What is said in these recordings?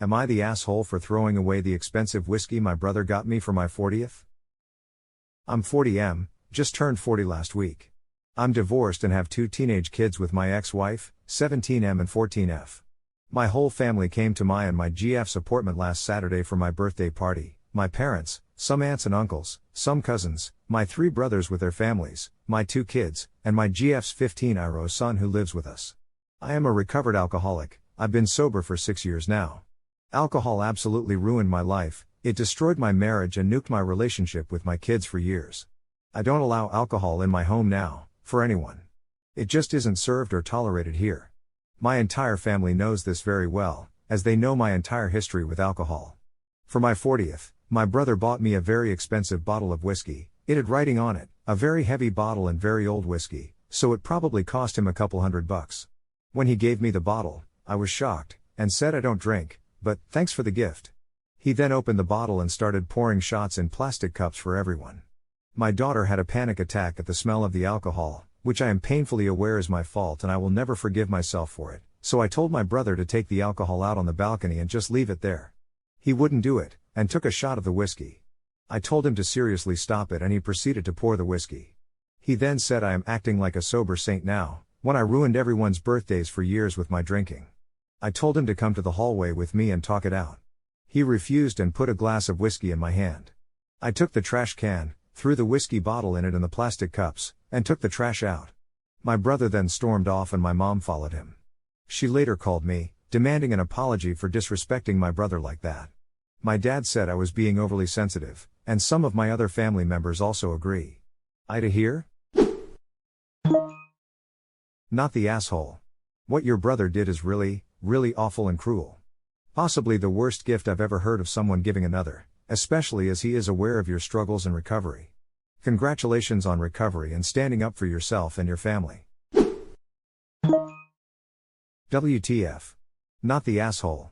Am I the asshole for throwing away the expensive whiskey my brother got me for my 40th? I'm 40M, just turned 40 last week. I'm divorced and have 2 teenage kids with my ex-wife, 17M and 14F. My whole family came to my and my GF's apartment last Saturday for my birthday party. My parents, some aunts and uncles, some cousins, my 3 brothers with their families, my 2 kids, and my GF's 15-year-old son who lives with us. I am a recovered alcoholic. I've been sober for 6 years now. Alcohol absolutely ruined my life. It destroyed my marriage and nuked my relationship with my kids for years. I don't allow alcohol in my home now, for anyone. It just isn't served or tolerated here. My entire family knows this very well, as they know my entire history with alcohol. For my 40th, my brother bought me a very expensive bottle of whiskey. It had writing on it, a very heavy bottle and very old whiskey, so it probably cost him a couple $100. When he gave me the bottle, I was shocked, and said I don't drink, but thanks for the gift. He then opened the bottle and started pouring shots in plastic cups for everyone. My daughter had a panic attack at the smell of the alcohol, which I am painfully aware is my fault and I will never forgive myself for it, so I told my brother to take the alcohol out on the balcony and just leave it there. He wouldn't do it, and took a shot of the whiskey. I told him to seriously stop it and he proceeded to pour the whiskey. He then said I am acting like a sober saint now, when I ruined everyone's birthdays for years with my drinking. I told him to come to the hallway with me and talk it out. He refused and put a glass of whiskey in my hand. I took the trash can, threw the whiskey bottle in it and the plastic cups, and took the trash out. My brother then stormed off and my mom followed him. She later called me, demanding an apology for disrespecting my brother like that. My dad said I was being overly sensitive, and some of my other family members also agree. AITA here? Not the asshole. What your brother did is really awful and cruel. Possibly the worst gift I've ever heard of someone giving another, especially as he is aware of your struggles and recovery. Congratulations on recovery and standing up for yourself and your family. WTF. Not the asshole.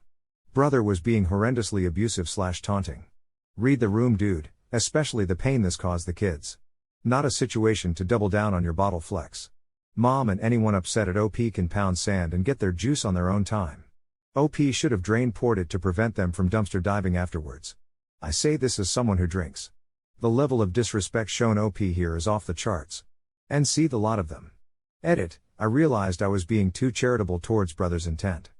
Brother was being horrendously abusive/taunting. Read the room, dude, especially the pain this caused the kids. Not a situation to double down on your bottle flex. Mom and anyone upset at OP can pound sand and get their juice on their own time. OP should have poured it to prevent them from dumpster diving afterwards. I say this as someone who drinks. The level of disrespect shown OP here is off the charts. And see the lot of them. Edit, I realized I was being too charitable towards brother's intent.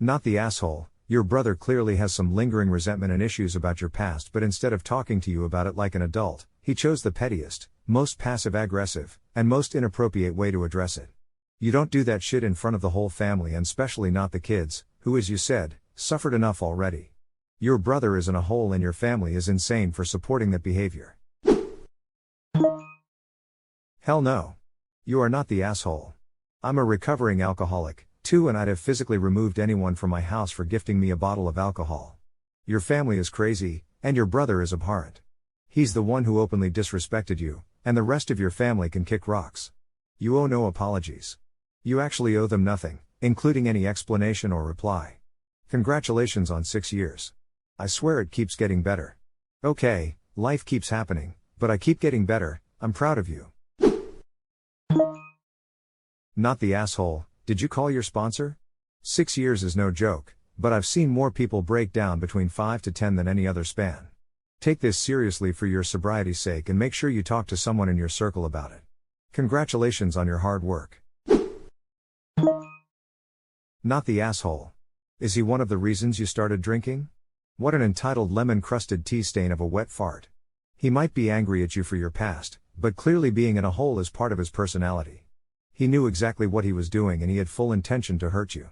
Not the asshole. Your brother clearly has some lingering resentment and issues about your past, but instead of talking to you about it like an adult, he chose the pettiest, most passive-aggressive, and most inappropriate way to address it. You don't do that shit in front of the whole family and especially not the kids, who as you said, suffered enough already. Your brother is in a hole and your family is insane for supporting that behavior. Hell no. You are not the asshole. I'm a recovering alcoholic, too, and I'd have physically removed anyone from my house for gifting me a bottle of alcohol. Your family is crazy, and your brother is abhorrent. He's the one who openly disrespected you, and the rest of your family can kick rocks. You owe no apologies. You actually owe them nothing, including any explanation or reply. Congratulations on 6 years. I swear it keeps getting better. Okay, life keeps happening, but I keep getting better. I'm proud of you. Not the asshole. Did you call your sponsor? 6 years is no joke, but I've seen more people break down between 5 to 10 than any other span. Take this seriously for your sobriety's sake and make sure you talk to someone in your circle about it. Congratulations on your hard work. Not the asshole. Is he one of the reasons you started drinking? What an entitled lemon-crusted tea stain of a wet fart. He might be angry at you for your past, but clearly being in a hole is part of his personality. He knew exactly what he was doing and he had full intention to hurt you.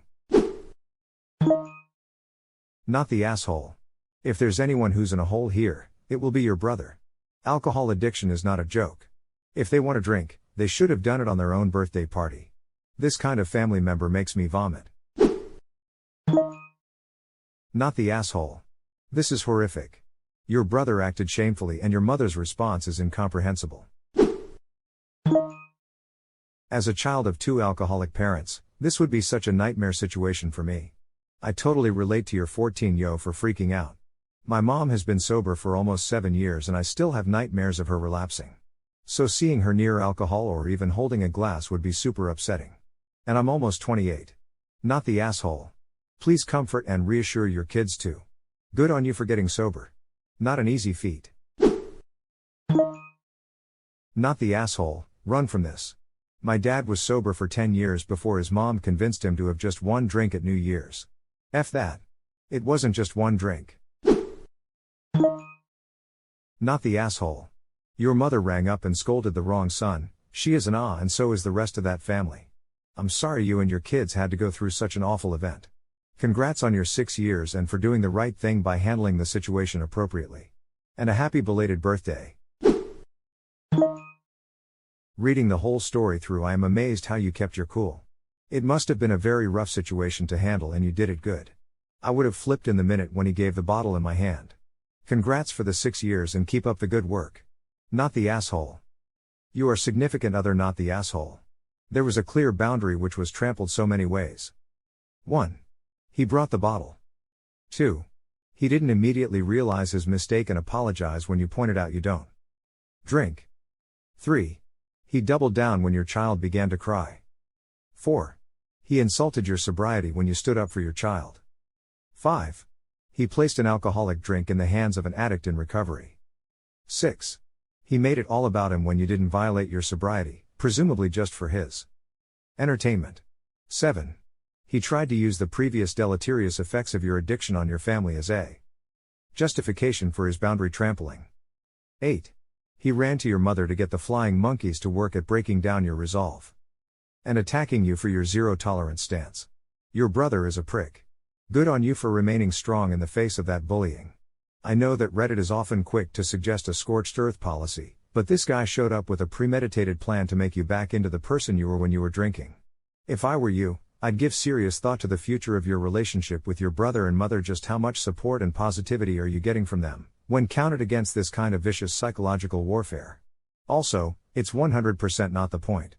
Not the asshole. If there's anyone who's in a hole here, it will be your brother. Alcohol addiction is not a joke. If they want to drink, they should have done it on their own birthday party. This kind of family member makes me vomit. Not the asshole. This is horrific. Your brother acted shamefully and your mother's response is incomprehensible. As a child of 2 alcoholic parents, this would be such a nightmare situation for me. I totally relate to your 14-yo for freaking out. My mom has been sober for almost 7 years and I still have nightmares of her relapsing. So seeing her near alcohol or even holding a glass would be super upsetting. And I'm almost 28. Not the asshole. Please comfort and reassure your kids too. Good on you for getting sober. Not an easy feat. Not the asshole. Run from this. My dad was sober for 10 years before his mom convinced him to have just one drink at New Year's. F that. It wasn't just one drink. Not the asshole. Your mother rang up and scolded the wrong son. She is an and so is the rest of that family. I'm sorry you and your kids had to go through such an awful event. Congrats on your 6 years and for doing the right thing by handling the situation appropriately. And a happy belated birthday. Reading the whole story through, I am amazed how you kept your cool. It must have been a very rough situation to handle and you did it good. I would have flipped in the minute when he gave the bottle in my hand. Congrats for the 6 years and keep up the good work. Not the asshole. You are significant other, not the asshole. There was a clear boundary which was trampled so many ways. 1. He brought the bottle. 2. He didn't immediately realize his mistake and apologize when you pointed out you don't drink. 3. He doubled down when your child began to cry. 4. He insulted your sobriety when you stood up for your child. 5. He placed an alcoholic drink in the hands of an addict in recovery. 6. He made it all about him when you didn't violate your sobriety, presumably just for his entertainment. 7. He tried to use the previous deleterious effects of your addiction on your family as a justification for his boundary trampling. 8. He ran to your mother to get the flying monkeys to work at breaking down your resolve and attacking you for your zero-tolerance stance. Your brother is a prick. Good on you for remaining strong in the face of that bullying. I know that Reddit is often quick to suggest a scorched earth policy, but this guy showed up with a premeditated plan to make you back into the person you were when you were drinking. If I were you, I'd give serious thought to the future of your relationship with your brother and mother. Just how much support and positivity are you getting from them, when counted against this kind of vicious psychological warfare? Also, it's 100% not the point.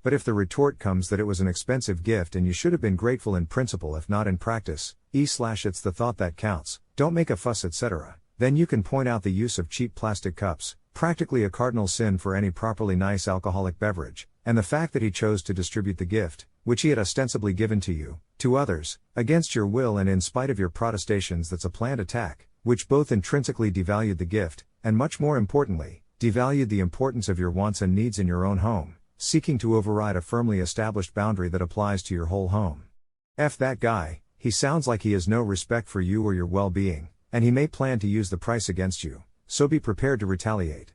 But if the retort comes that it was an expensive gift and you should have been grateful in principle if not in practice, it's the thought that counts, don't make a fuss etc., then you can point out the use of cheap plastic cups, practically a cardinal sin for any properly nice alcoholic beverage, and the fact that he chose to distribute the gift, which he had ostensibly given to you, to others, against your will and in spite of your protestations. That's a planned attack, which both intrinsically devalued the gift, and much more importantly, devalued the importance of your wants and needs in your own home, seeking to override a firmly established boundary that applies to your whole home. F that guy, he sounds like he has no respect for you or your well-being, and he may plan to use the price against you, so be prepared to retaliate.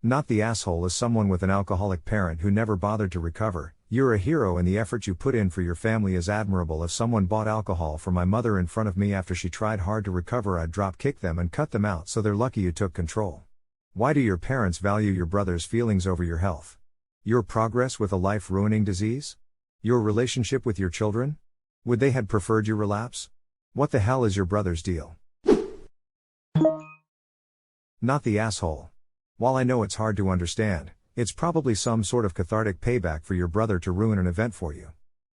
Not the asshole is someone with an alcoholic parent who never bothered to recover. You're a hero and the effort you put in for your family is admirable. If someone bought alcohol for my mother in front of me after she tried hard to recover, I'd drop kick them and cut them out, so they're lucky you took control. Why do your parents value your brother's feelings over your health? Your progress with a life-ruining disease? Your relationship with your children? Would they had preferred you relapse? What the hell is your brother's deal? Not the asshole. While I know it's hard to understand, it's probably some sort of cathartic payback for your brother to ruin an event for you.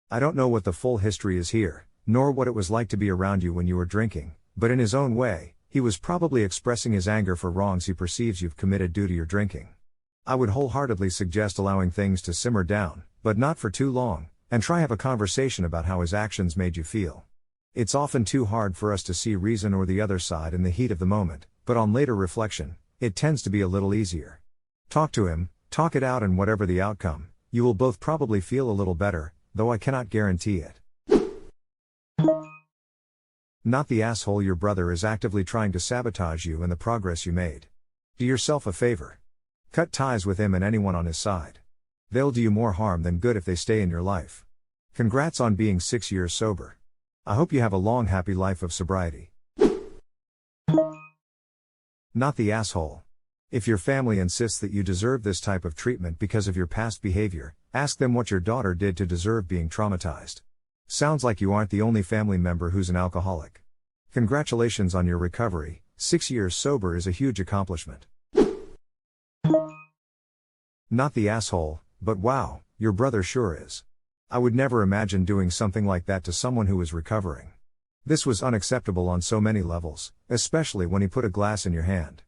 I don't know what the full history is here, nor what it was like to be around you when you were drinking, but in his own way, he was probably expressing his anger for wrongs he perceives you've committed due to your drinking. I would wholeheartedly suggest allowing things to simmer down, but not for too long, and try have a conversation about how his actions made you feel. It's often too hard for us to see reason or the other side in the heat of the moment, but on later reflection, it tends to be a little easier. Talk to him, talk it out, and whatever the outcome, you will both probably feel a little better, though I cannot guarantee it. Not the asshole. Your brother is actively trying to sabotage you and the progress you made. Do yourself a favor. Cut ties with him and anyone on his side. They'll do you more harm than good if they stay in your life. Congrats on being 6 years sober. I hope you have a long happy life of sobriety. Not the asshole. If your family insists that you deserve this type of treatment because of your past behavior, ask them what your daughter did to deserve being traumatized. Sounds like you aren't the only family member who's an alcoholic. Congratulations on your recovery. 6 years sober is a huge accomplishment. Not the asshole, but wow, your brother sure is. I would never imagine doing something like that to someone who is recovering. This was unacceptable on so many levels, especially when he put a glass in your hand.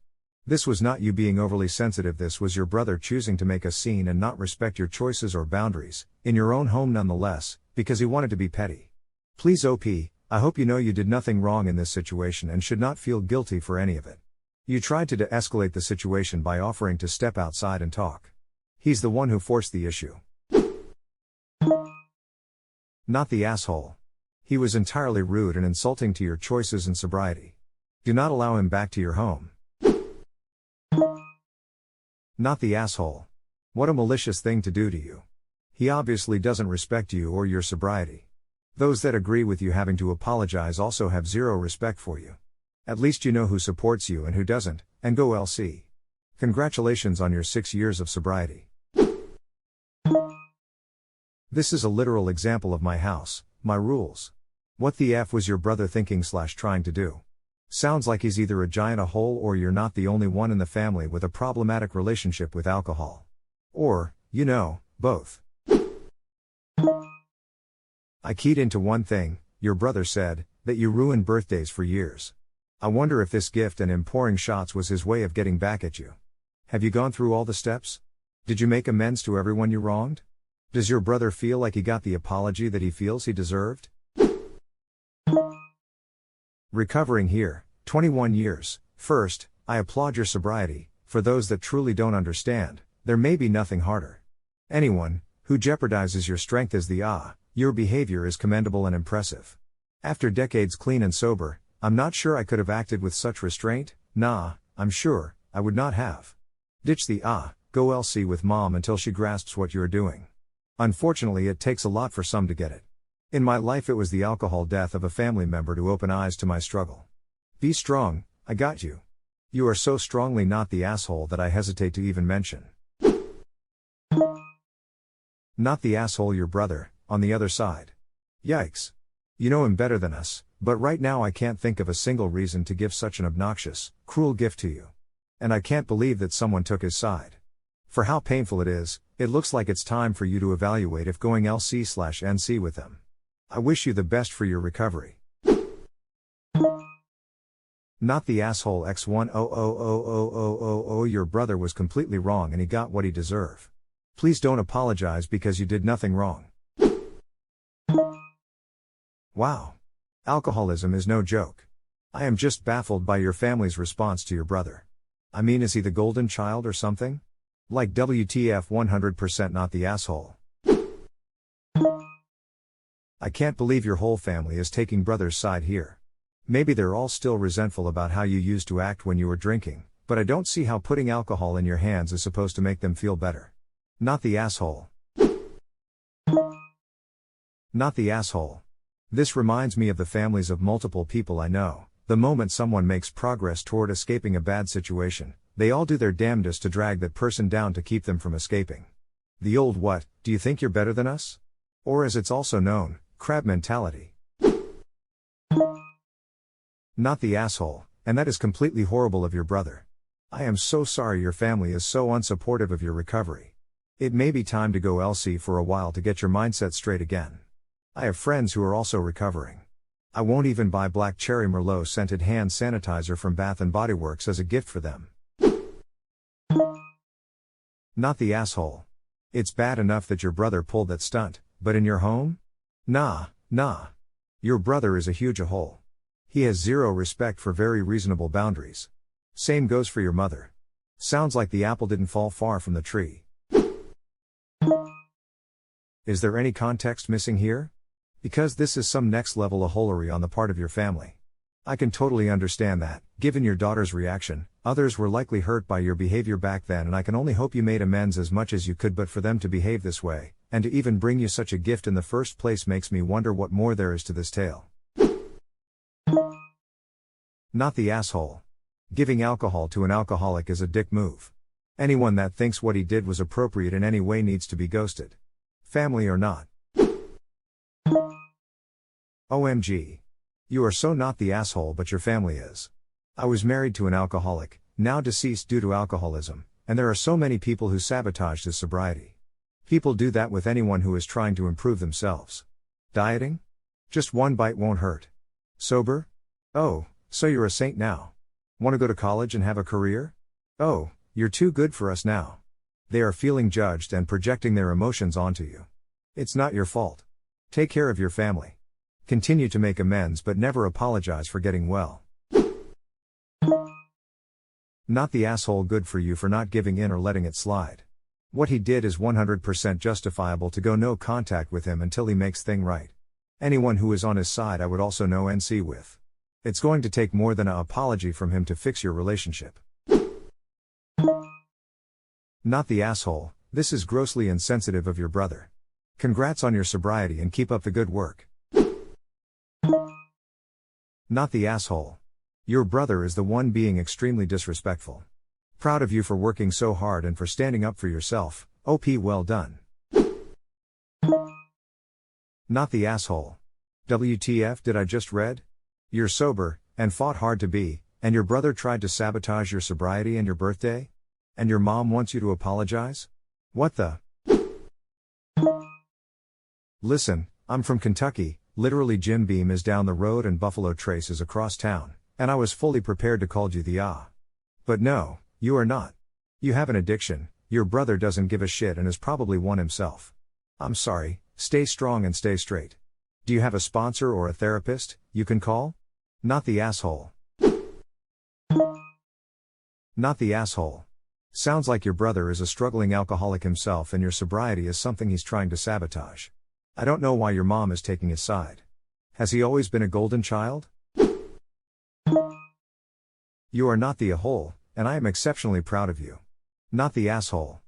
This was not you being overly sensitive, this was your brother choosing to make a scene and not respect your choices or boundaries, in your own home nonetheless, because he wanted to be petty. Please OP, I hope you know you did nothing wrong in this situation and should not feel guilty for any of it. You tried to de-escalate the situation by offering to step outside and talk. He's the one who forced the issue. Not the asshole. He was entirely rude and insulting to your choices and sobriety. Do not allow him back to your home. Not the asshole. What a malicious thing to do to you. He obviously doesn't respect you or your sobriety. Those that agree with you having to apologize also have zero respect for you. At least you know who supports you and who doesn't, and go LC. Congratulations on your 6 years of sobriety. This is a literal example of my house, my rules. What the F was your brother thinking/trying to do? Sounds like he's either a giant a-hole or you're not the only one in the family with a problematic relationship with alcohol. Or, both. I keyed into one thing, your brother said, that you ruined birthdays for years. I wonder if this gift and him pouring shots was his way of getting back at you. Have you gone through all the steps? Did you make amends to everyone you wronged? Does your brother feel like he got the apology that he feels he deserved? Recovering here, 21 years. First, I applaud your sobriety. For those that truly don't understand, there may be nothing harder. Anyone who jeopardizes your strength is your behavior is commendable and impressive. After decades clean and sober, I'm not sure I could have acted with such restraint. I'm sure I would not have. Ditch the go LC with mom until she grasps what you're doing. Unfortunately, it takes a lot for some to get it. In my life, it was the alcohol death of a family member to open eyes to my struggle. Be strong, I got you. You are so strongly not the asshole that I hesitate to even mention. Not the asshole your brother, on the other side. Yikes. You know him better than us, but right now I can't think of a single reason to give such an obnoxious, cruel gift to you. And I can't believe that someone took his side. For how painful it is, it looks like it's time for you to evaluate if going LC/NC with them. I wish you the best for your recovery. Not the asshole X1000000. Your brother was completely wrong and he got what he deserved. Please don't apologize because you did nothing wrong. Wow. Alcoholism is no joke. I am just baffled by your family's response to your brother. I mean, is he the golden child or something? Like WTF 100% not the asshole. I can't believe your whole family is taking brother's side here. Maybe they're all still resentful about how you used to act when you were drinking, but I don't see how putting alcohol in your hands is supposed to make them feel better. Not the asshole. Not the asshole. This reminds me of the families of multiple people I know. The moment someone makes progress toward escaping a bad situation, they all do their damnedest to drag that person down to keep them from escaping. The old what, do you think you're better than us? Or as it's also known, crab mentality. Not the asshole, and that is completely horrible of your brother. I am so sorry your family is so unsupportive of your recovery. It may be time to go LC for a while to get your mindset straight again. I have friends who are also recovering. I won't even buy black cherry Merlot scented hand sanitizer from Bath & Body Works as a gift for them. Not the asshole. It's bad enough that your brother pulled that stunt, but in your home? Nah. Your brother is a huge a-hole. He has zero respect for very reasonable boundaries. Same goes for your mother. Sounds like the apple didn't fall far from the tree. Is there any context missing here? Because this is some next level a-holery on the part of your family. I can totally understand that, given your daughter's reaction, others were likely hurt by your behavior back then, and I can only hope you made amends as much as you could, but for them to behave this way, and to even bring you such a gift in the first place makes me wonder what more there is to this tale. Not the asshole. Giving alcohol to an alcoholic is a dick move. Anyone that thinks what he did was appropriate in any way needs to be ghosted. Family or not. OMG. You are so not the asshole, but your family is. I was married to an alcoholic, now deceased due to alcoholism, and there are so many people who sabotaged his sobriety. People do that with anyone who is trying to improve themselves. Dieting? Just one bite won't hurt. Sober? Oh, so you're a saint now. Want to go to college and have a career? Oh, you're too good for us now. They are feeling judged and projecting their emotions onto you. It's not your fault. Take care of your family. Continue to make amends but never apologize for getting well. Not the asshole good for you for not giving in or letting it slide. What he did is 100% justifiable to go no contact with him until he makes thing right. Anyone who is on his side I would also no NC with. It's going to take more than an apology from him to fix your relationship. Not the asshole, this is grossly insensitive of your brother. Congrats on your sobriety and keep up the good work. Not the asshole. Your brother is the one being extremely disrespectful. Proud of you for working so hard and for standing up for yourself, OP well done. Not the asshole. WTF did I just read? You're sober, and fought hard to be, and your brother tried to sabotage your sobriety and your birthday? And your mom wants you to apologize? What the? Listen, I'm from Kentucky, literally Jim Beam is down the road and Buffalo Trace is across town, and I was fully prepared to call you the But no, you are not. You have an addiction, your brother doesn't give a shit and is probably one himself. I'm sorry, stay strong and stay straight. Do you have a sponsor or a therapist you can call? Not the asshole. Not the asshole. Sounds like your brother is a struggling alcoholic himself and your sobriety is something he's trying to sabotage. I don't know why your mom is taking his side. Has he always been a golden child? You are not the a-hole, and I am exceptionally proud of you. Not the asshole.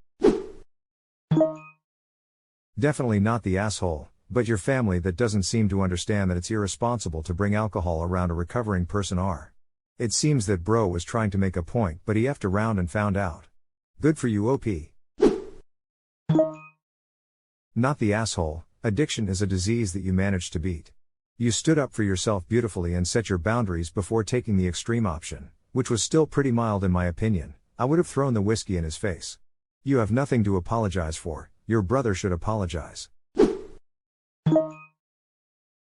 Definitely not the asshole, but your family that doesn't seem to understand that it's irresponsible to bring alcohol around a recovering person are. It seems that bro was trying to make a point but he effed around and found out. Good for you OP. Not the asshole, addiction is a disease that you managed to beat. You stood up for yourself beautifully and set your boundaries before taking the extreme option, which was still pretty mild in my opinion. I would have thrown the whiskey in his face. You have nothing to apologize for, your brother should apologize.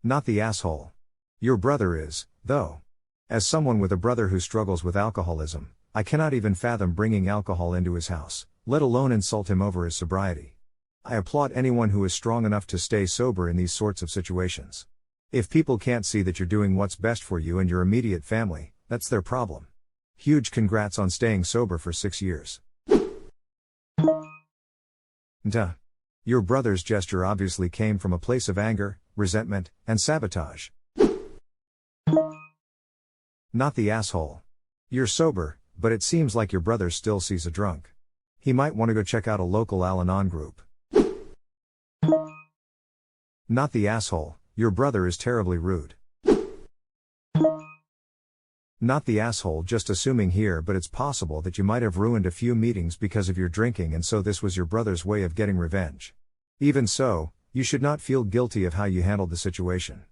Not the asshole. Your brother is, though. As someone with a brother who struggles with alcoholism, I cannot even fathom bringing alcohol into his house, let alone insult him over his sobriety. I applaud anyone who is strong enough to stay sober in these sorts of situations. If people can't see that you're doing what's best for you and your immediate family, that's their problem. Huge congrats on staying sober for 6 years. Duh. Your brother's gesture obviously came from a place of anger, resentment, and sabotage. Not the asshole. You're sober, but it seems like your brother still sees a drunk. He might want to go check out a local Al-Anon group. Not the asshole, your brother is terribly rude. Not the asshole, just assuming here, but it's possible that you might have ruined a few meetings because of your drinking and so this was your brother's way of getting revenge. Even so, you should not feel guilty of how you handled the situation.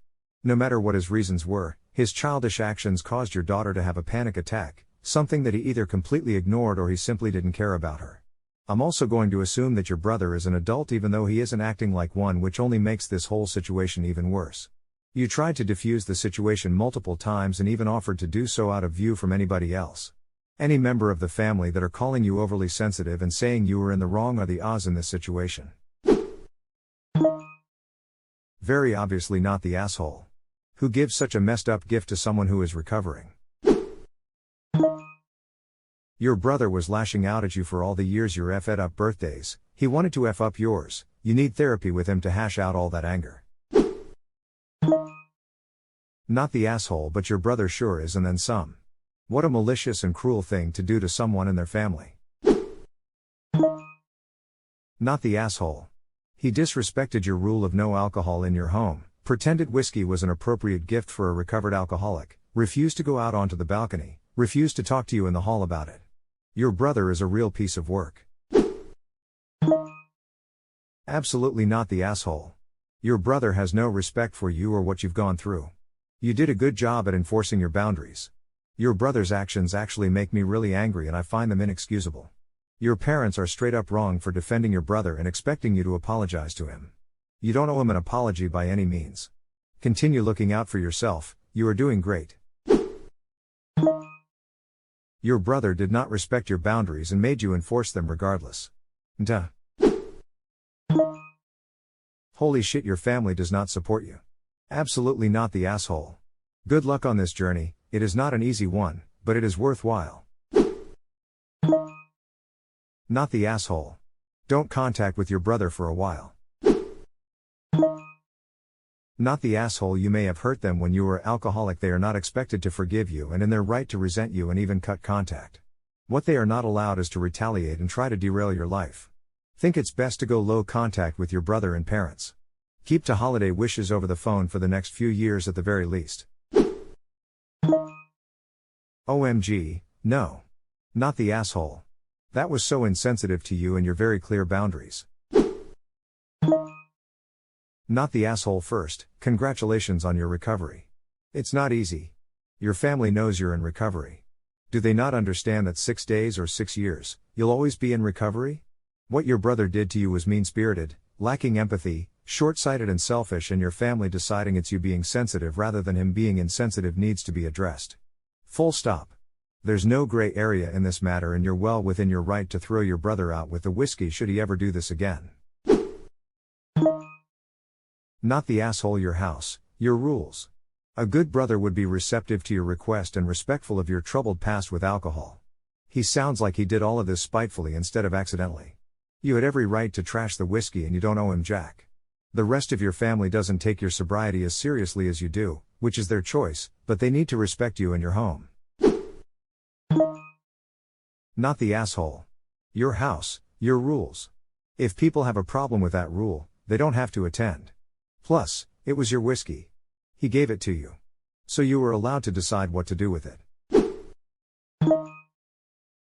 No matter what his reasons were, his childish actions caused your daughter to have a panic attack, something that he either completely ignored or he simply didn't care about her. I'm also going to assume that your brother is an adult even though he isn't acting like one, which only makes this whole situation even worse. You tried to defuse the situation multiple times and even offered to do so out of view from anybody else. Any member of the family that are calling you overly sensitive and saying you were in the wrong are the Oz in this situation. Very obviously not the asshole. Who gives such a messed up gift to someone who is recovering? Your brother was lashing out at you for all the years your F'd up birthdays, he wanted to F up yours, you need therapy with him to hash out all that anger. Not the asshole, but your brother sure is and then some. What a malicious and cruel thing to do to someone and their family. Not the asshole. He disrespected your rule of no alcohol in your home, pretended whiskey was an appropriate gift for a recovered alcoholic, refused to go out onto the balcony, refused to talk to you in the hall about it. Your brother is a real piece of work. Absolutely not the asshole. Your brother has no respect for you or what you've gone through. You did a good job at enforcing your boundaries. Your brother's actions actually make me really angry and I find them inexcusable. Your parents are straight up wrong for defending your brother and expecting you to apologize to him. You don't owe him an apology by any means. Continue looking out for yourself, you are doing great. Your brother did not respect your boundaries and made you enforce them regardless. Duh. Holy shit, your family does not support you. Absolutely not, the asshole. Good luck on this journey, it is not an easy one, but it is worthwhile. Not the asshole. Don't contact with your brother for a while. Not the asshole, you may have hurt them when you were alcoholic. They are not expected to forgive you and in their right to resent you and even cut contact. What they are not allowed is to retaliate and try to derail your life. Think it's best to go low contact with your brother and parents. Keep to holiday wishes over the phone for the next few years at the very least. OMG, no. Not the asshole. That was so insensitive to you and your very clear boundaries. Not the asshole. First, congratulations on your recovery. It's not easy. Your family knows you're in recovery. Do they not understand that 6 days or 6 years, you'll always be in recovery? What your brother did to you was mean-spirited, lacking empathy, short-sighted and selfish, and your family deciding it's you being sensitive rather than him being insensitive needs to be addressed. Full stop. There's no gray area in this matter, and you're well within your right to throw your brother out with the whiskey should he ever do this again. Not the asshole. Your house, your rules. A good brother would be receptive to your request and respectful of your troubled past with alcohol. He sounds like he did all of this spitefully instead of accidentally. You had every right to trash the whiskey and you don't owe him jack. The rest of your family doesn't take your sobriety as seriously as you do, which is their choice, but they need to respect you and your home. Not the asshole. Your house, your rules. If people have a problem with that rule, they don't have to attend. Plus, it was your whiskey. He gave it to you. So you were allowed to decide what to do with it.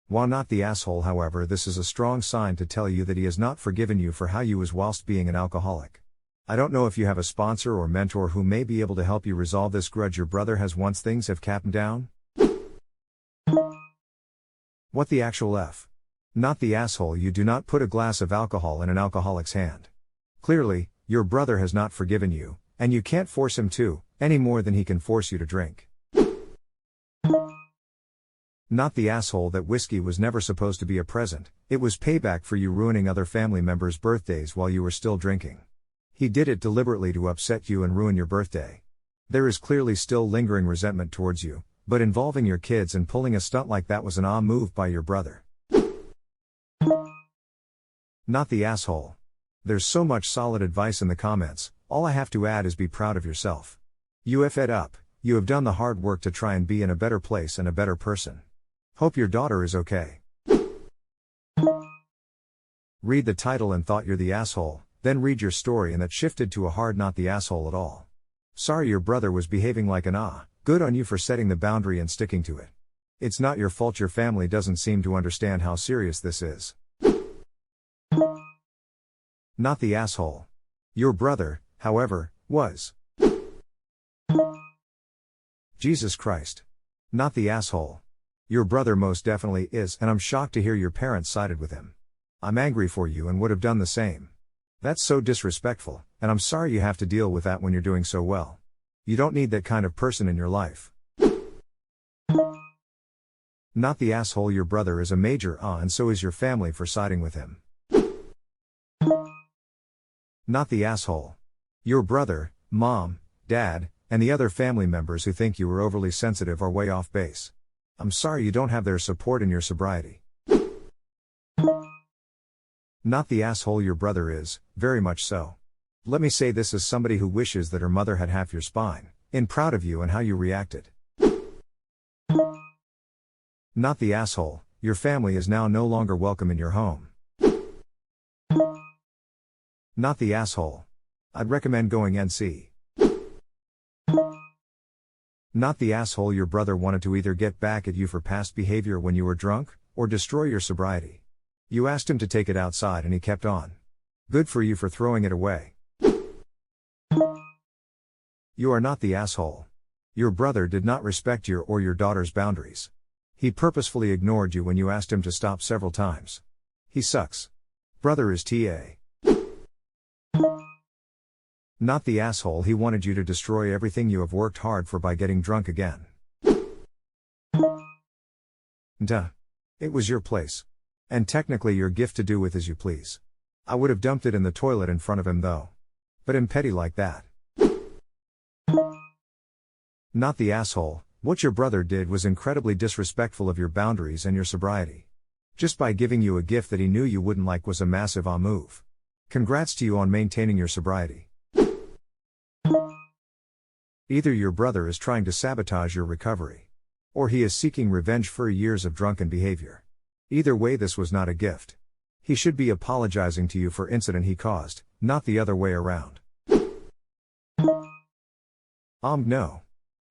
While not the asshole, however, this is a strong sign to tell you that he has not forgiven you for how you was whilst being an alcoholic. I don't know if you have a sponsor or mentor who may be able to help you resolve this grudge your brother has once things have calmed down. What the actual F? Not the asshole. You do not put a glass of alcohol in an alcoholic's hand. Clearly, your brother has not forgiven you, and you can't force him to, any more than he can force you to drink. Not the asshole. That whiskey was never supposed to be a present, it was payback for you ruining other family members' birthdays while you were still drinking. He did it deliberately to upset you and ruin your birthday. There is clearly still lingering resentment towards you, but involving your kids and pulling a stunt like that was an move by your brother. Not the asshole. There's so much solid advice in the comments, all I have to add is be proud of yourself. You have fed up, you have done the hard work to try and be in a better place and a better person. Hope your daughter is okay. Read the title and thought you're the asshole, then read your story and that shifted to a hard not the asshole at all. Sorry your brother was behaving like an good on you for setting the boundary and sticking to it. It's not your fault your family doesn't seem to understand how serious this is. Not the asshole. Your brother, however, was. Jesus Christ. Not the asshole. Your brother most definitely is, and I'm shocked to hear your parents sided with him. I'm angry for you and would have done the same. That's so disrespectful, and I'm sorry you have to deal with that when you're doing so well. You don't need that kind of person in your life. Not the asshole. Your brother is a major and so is your family for siding with him. Not the asshole. Your brother, mom, dad, and the other family members who think you were overly sensitive are way off base. I'm sorry you don't have their support in your sobriety. Not the asshole. Your brother is, very much so. Let me say this as somebody who wishes that her mother had half your spine, and proud of you and how you reacted. Not the asshole. Your family is now no longer welcome in your home. Not the asshole. I'd recommend going NC. Not the asshole. Your brother wanted to either get back at you for past behavior when you were drunk, or destroy your sobriety. You asked him to take it outside and he kept on. Good for you for throwing it away. You are not the asshole. Your brother did not respect your or your daughter's boundaries. He purposefully ignored you when you asked him to stop several times. He sucks. Brother is TA. Not the asshole. He wanted you to destroy everything you have worked hard for by getting drunk again. Duh. It was your place. And technically your gift to do with as you please. I would have dumped it in the toilet in front of him though. But him petty like that. Not the asshole. What your brother did was incredibly disrespectful of your boundaries and your sobriety. Just by giving you a gift that he knew you wouldn't like was a massive move. Congrats to you on maintaining your sobriety. Either your brother is trying to sabotage your recovery, or he is seeking revenge for years of drunken behavior. Either way, this was not a gift. He should be apologizing to you for incident he caused, not the other way around. No.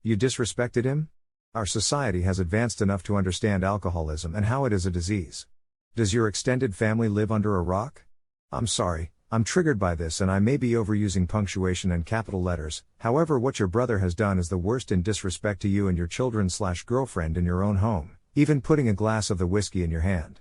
You disrespected him? Our society has advanced enough to understand alcoholism and how it is a disease. Does your extended family live under a rock? I'm sorry, I'm triggered by this and I may be overusing punctuation and capital letters. However, what your brother has done is the worst in disrespect to you and your children/girlfriend in your own home, even putting a glass of the whiskey in your hand.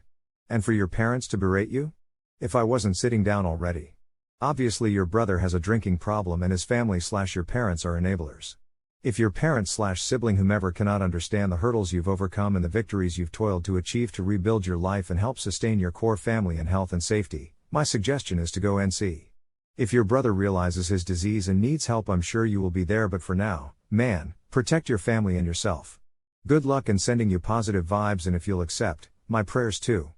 And for your parents to berate you? If I wasn't sitting down already. Obviously your brother has a drinking problem and his family/your parents are enablers. If your parent/sibling whomever cannot understand the hurdles you've overcome and the victories you've toiled to achieve to rebuild your life and help sustain your core family in health and safety, my suggestion is to go NC. If your brother realizes his disease and needs help, I'm sure you will be there, but for now, man, protect your family and yourself. Good luck in sending you positive vibes, and if you'll accept, my prayers too.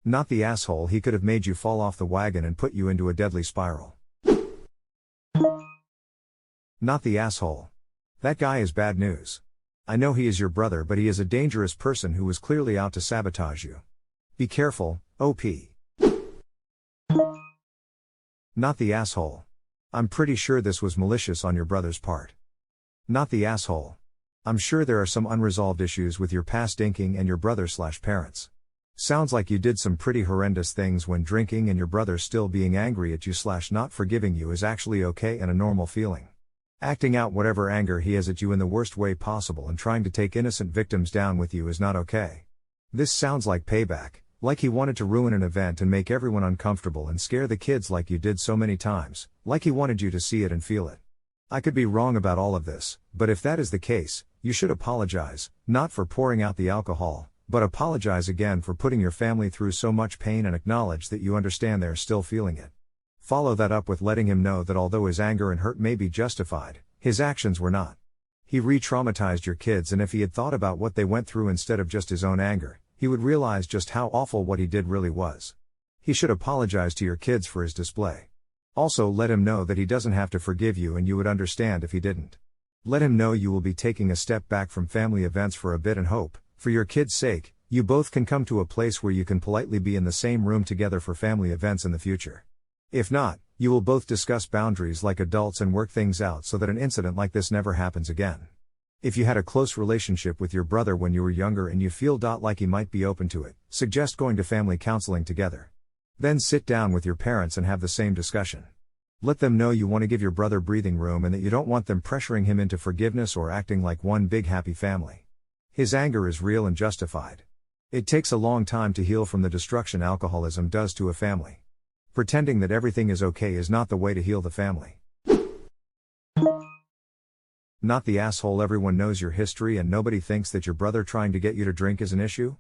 Not the asshole. He could have made you fall off the wagon and put you into a deadly spiral. Not the asshole. That guy is bad news. I know he is your brother, but he is a dangerous person who was clearly out to sabotage you. Be careful, OP. Not the asshole. I'm pretty sure this was malicious on your brother's part. Not the asshole. I'm sure there are some unresolved issues with your past drinking and your brother/parents. Sounds like you did some pretty horrendous things when drinking, and your brother still being angry at you/not forgiving you is actually okay and a normal feeling. Acting out whatever anger he has at you in the worst way possible and trying to take innocent victims down with you is not okay. This sounds like payback, like he wanted to ruin an event and make everyone uncomfortable and scare the kids like you did so many times, like he wanted you to see it and feel it. I could be wrong about all of this, but if that is the case, you should apologize, not for pouring out the alcohol, but apologize again for putting your family through so much pain and acknowledge that you understand they're still feeling it. Follow that up with letting him know that although his anger and hurt may be justified, his actions were not. He re-traumatized your kids, and if he had thought about what they went through instead of just his own anger, he would realize just how awful what he did really was. He should apologize to your kids for his display. Also let him know that he doesn't have to forgive you, and you would understand if he didn't. Let him know you will be taking a step back from family events for a bit and hope, for your kids' sake, you both can come to a place where you can politely be in the same room together for family events in the future. If not, you will both discuss boundaries like adults and work things out so that an incident like this never happens again. If you had a close relationship with your brother when you were younger and you feel like he might be open to it, suggest going to family counseling together. Then sit down with your parents and have the same discussion. Let them know you want to give your brother breathing room and that you don't want them pressuring him into forgiveness or acting like one big happy family. His anger is real and justified. It takes a long time to heal from the destruction alcoholism does to a family. Pretending that everything is okay is not the way to heal the family. Not the asshole. Everyone knows your history and nobody thinks that your brother trying to get you to drink is an issue.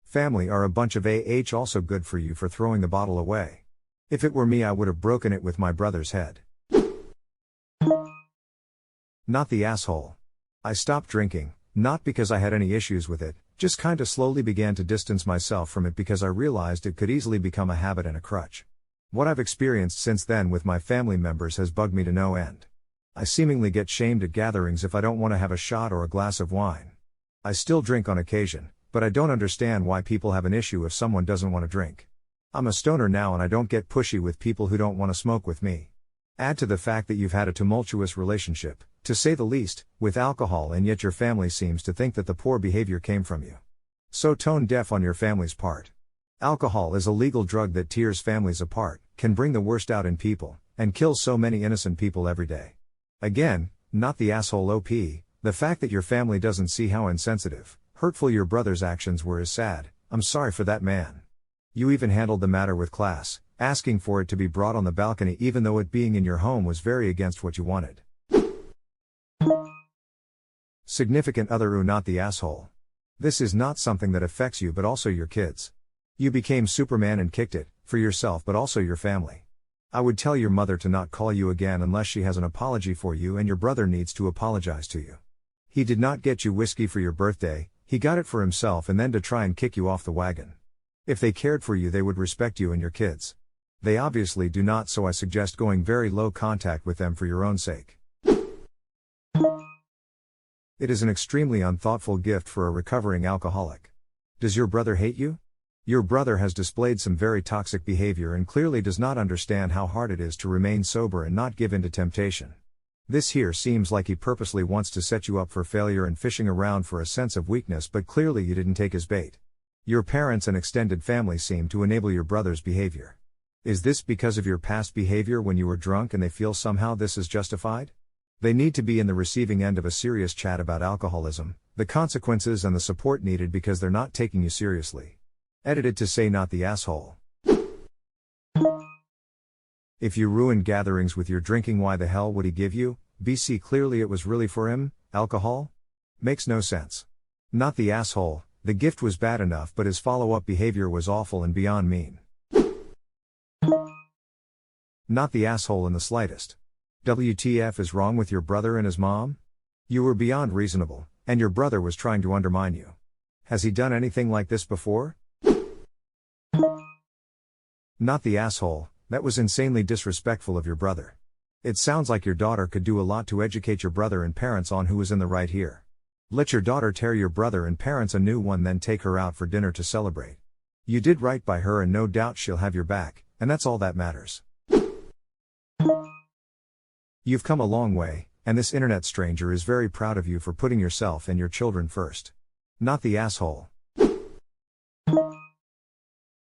Family are a bunch of also good for you for throwing the bottle away. If it were me, I would have broken it with my brother's head. Not the asshole. I stopped drinking, not because I had any issues with it, just kinda slowly began to distance myself from it because I realized it could easily become a habit and a crutch. What I've experienced since then with my family members has bugged me to no end. I seemingly get shamed at gatherings if I don't want to have a shot or a glass of wine. I still drink on occasion, but I don't understand why people have an issue if someone doesn't want to drink. I'm a stoner now and I don't get pushy with people who don't want to smoke with me. Add to the fact that you've had a tumultuous relationship, to say the least, with alcohol, and yet your family seems to think that the poor behavior came from you. So tone deaf on your family's part. Alcohol is a legal drug that tears families apart, can bring the worst out in people, and kills so many innocent people every day. Again, not the asshole OP, the fact that your family doesn't see how insensitive, hurtful your brother's actions were is sad. I'm sorry for that, man. You even handled the matter with class, asking for it to be brought on the balcony even though it being in your home was very against what you wanted. Significant other not the asshole. This is not something that affects you but also your kids. You became Superman and kicked it, for yourself but also your family. I would tell your mother to not call you again unless she has an apology for you, and your brother needs to apologize to you. He did not get you whiskey for your birthday, he got it for himself and then to try and kick you off the wagon. If they cared for you they would respect you and your kids. They obviously do not, so I suggest going very low contact with them for your own sake. It is an extremely unthoughtful gift for a recovering alcoholic. Does your brother hate you? Your brother has displayed some very toxic behavior and clearly does not understand how hard it is to remain sober and not give in to temptation. This here seems like he purposely wants to set you up for failure and fishing around for a sense of weakness, but clearly you didn't take his bait. Your parents and extended family seem to enable your brother's behavior. Is this because of your past behavior when you were drunk and they feel somehow this is justified? They need to be in the receiving end of a serious chat about alcoholism, the consequences and the support needed because they're not taking you seriously. Edited to say not the asshole. If you ruined gatherings with your drinking, why the hell would he give you? BC clearly it was really for him, alcohol? Makes no sense. Not the asshole, the gift was bad enough but his follow-up behavior was awful and beyond mean. Not the asshole in the slightest. WTF is wrong with your brother and his mom? You were beyond reasonable, and your brother was trying to undermine you. Has he done anything like this before? Not the asshole, that was insanely disrespectful of your brother. It sounds like your daughter could do a lot to educate your brother and parents on who is in the right here. Let your daughter tear your brother and parents a new one, then take her out for dinner to celebrate. You did right by her and no doubt she'll have your back, and that's all that matters. You've come a long way, and this internet stranger is very proud of you for putting yourself and your children first. Not the asshole.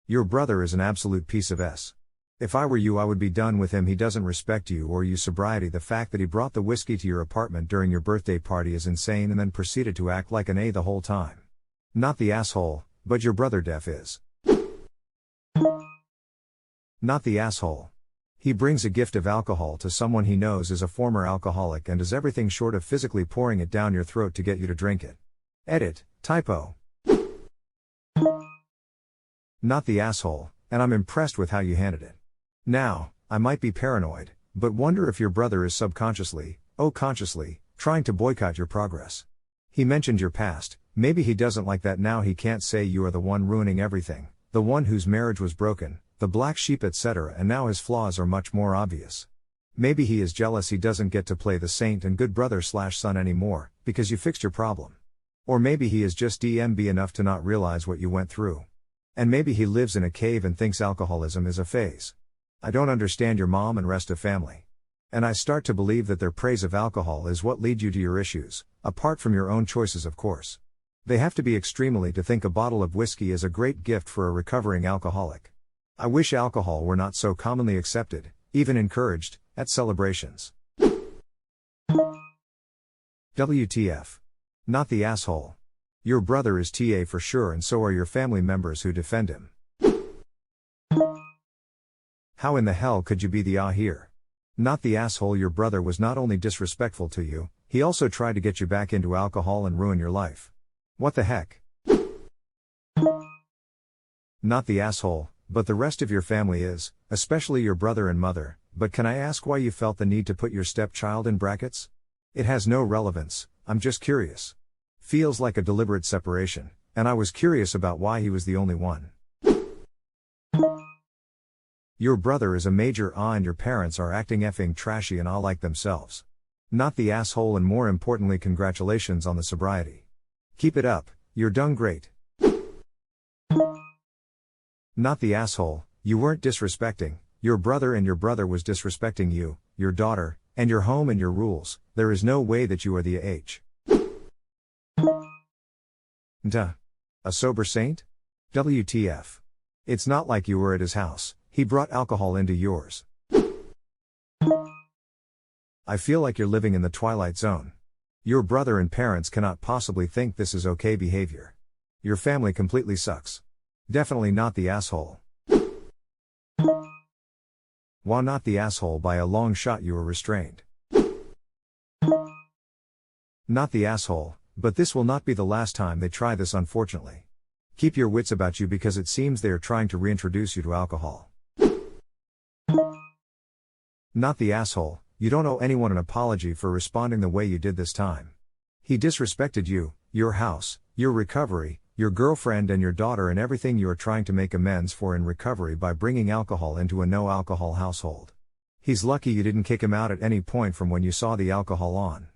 Your brother is an absolute piece of S. If I were you I would be done with him. He doesn't respect you or your sobriety. The fact that he brought the whiskey to your apartment during your birthday party is insane and then proceeded to act like an A the whole time. Not the asshole, but your brother def is. Not the asshole. He brings a gift of alcohol to someone he knows is a former alcoholic and does everything short of physically pouring it down your throat to get you to drink it. Edit, typo. Not the asshole, and I'm impressed with how you handled it. Now, I might be paranoid, but wonder if your brother is subconsciously, consciously, trying to boycott your progress. He mentioned your past, maybe he doesn't like that now he can't say you are the one ruining everything, the one whose marriage was broken, the black sheep etc., and now his flaws are much more obvious. Maybe he is jealous he doesn't get to play the saint and good brother/son anymore, because you fixed your problem. Or maybe he is just DMB enough to not realize what you went through. And maybe he lives in a cave and thinks alcoholism is a phase. I don't understand your mom and rest of family. And I start to believe that their praise of alcohol is what lead you to your issues, apart from your own choices of course. They have to be extremely to think a bottle of whiskey is a great gift for a recovering alcoholic. I wish alcohol were not so commonly accepted, even encouraged, at celebrations. WTF. Not the asshole. Your brother is TA for sure and so are your family members who defend him. How in the hell could you be the here? Not the asshole. Your brother was not only disrespectful to you, he also tried to get you back into alcohol and ruin your life. What the heck? Not the asshole, but the rest of your family is, especially your brother and mother, but can I ask why you felt the need to put your stepchild in brackets? It has no relevance, I'm just curious. Feels like a deliberate separation, and I was curious about why he was the only one. Your brother is a major and your parents are acting effing trashy and like themselves. Not the asshole, and more importantly congratulations on the sobriety. Keep it up, you're done great. Not the asshole, you weren't disrespecting your brother and your brother was disrespecting you, your daughter, and your home and your rules. There is no way that you are the a sober saint? WTF. It's not like you were at his house, he brought alcohol into yours. I feel like you're living in the Twilight Zone. Your brother and parents cannot possibly think this is okay behavior. Your family completely sucks. Definitely not the asshole. While not the asshole by a long shot, you were restrained. Not the asshole, But this will not be the last time they try this, unfortunately. Keep your wits about you because it seems they are trying to reintroduce you to alcohol. Not the asshole. You don't owe anyone an apology for responding the way you did this time. He disrespected you, your house, your recovery, your girlfriend and your daughter, and everything you are trying to make amends for in recovery by bringing alcohol into a no-alcohol household. He's lucky you didn't kick him out at any point from when you saw the alcohol on.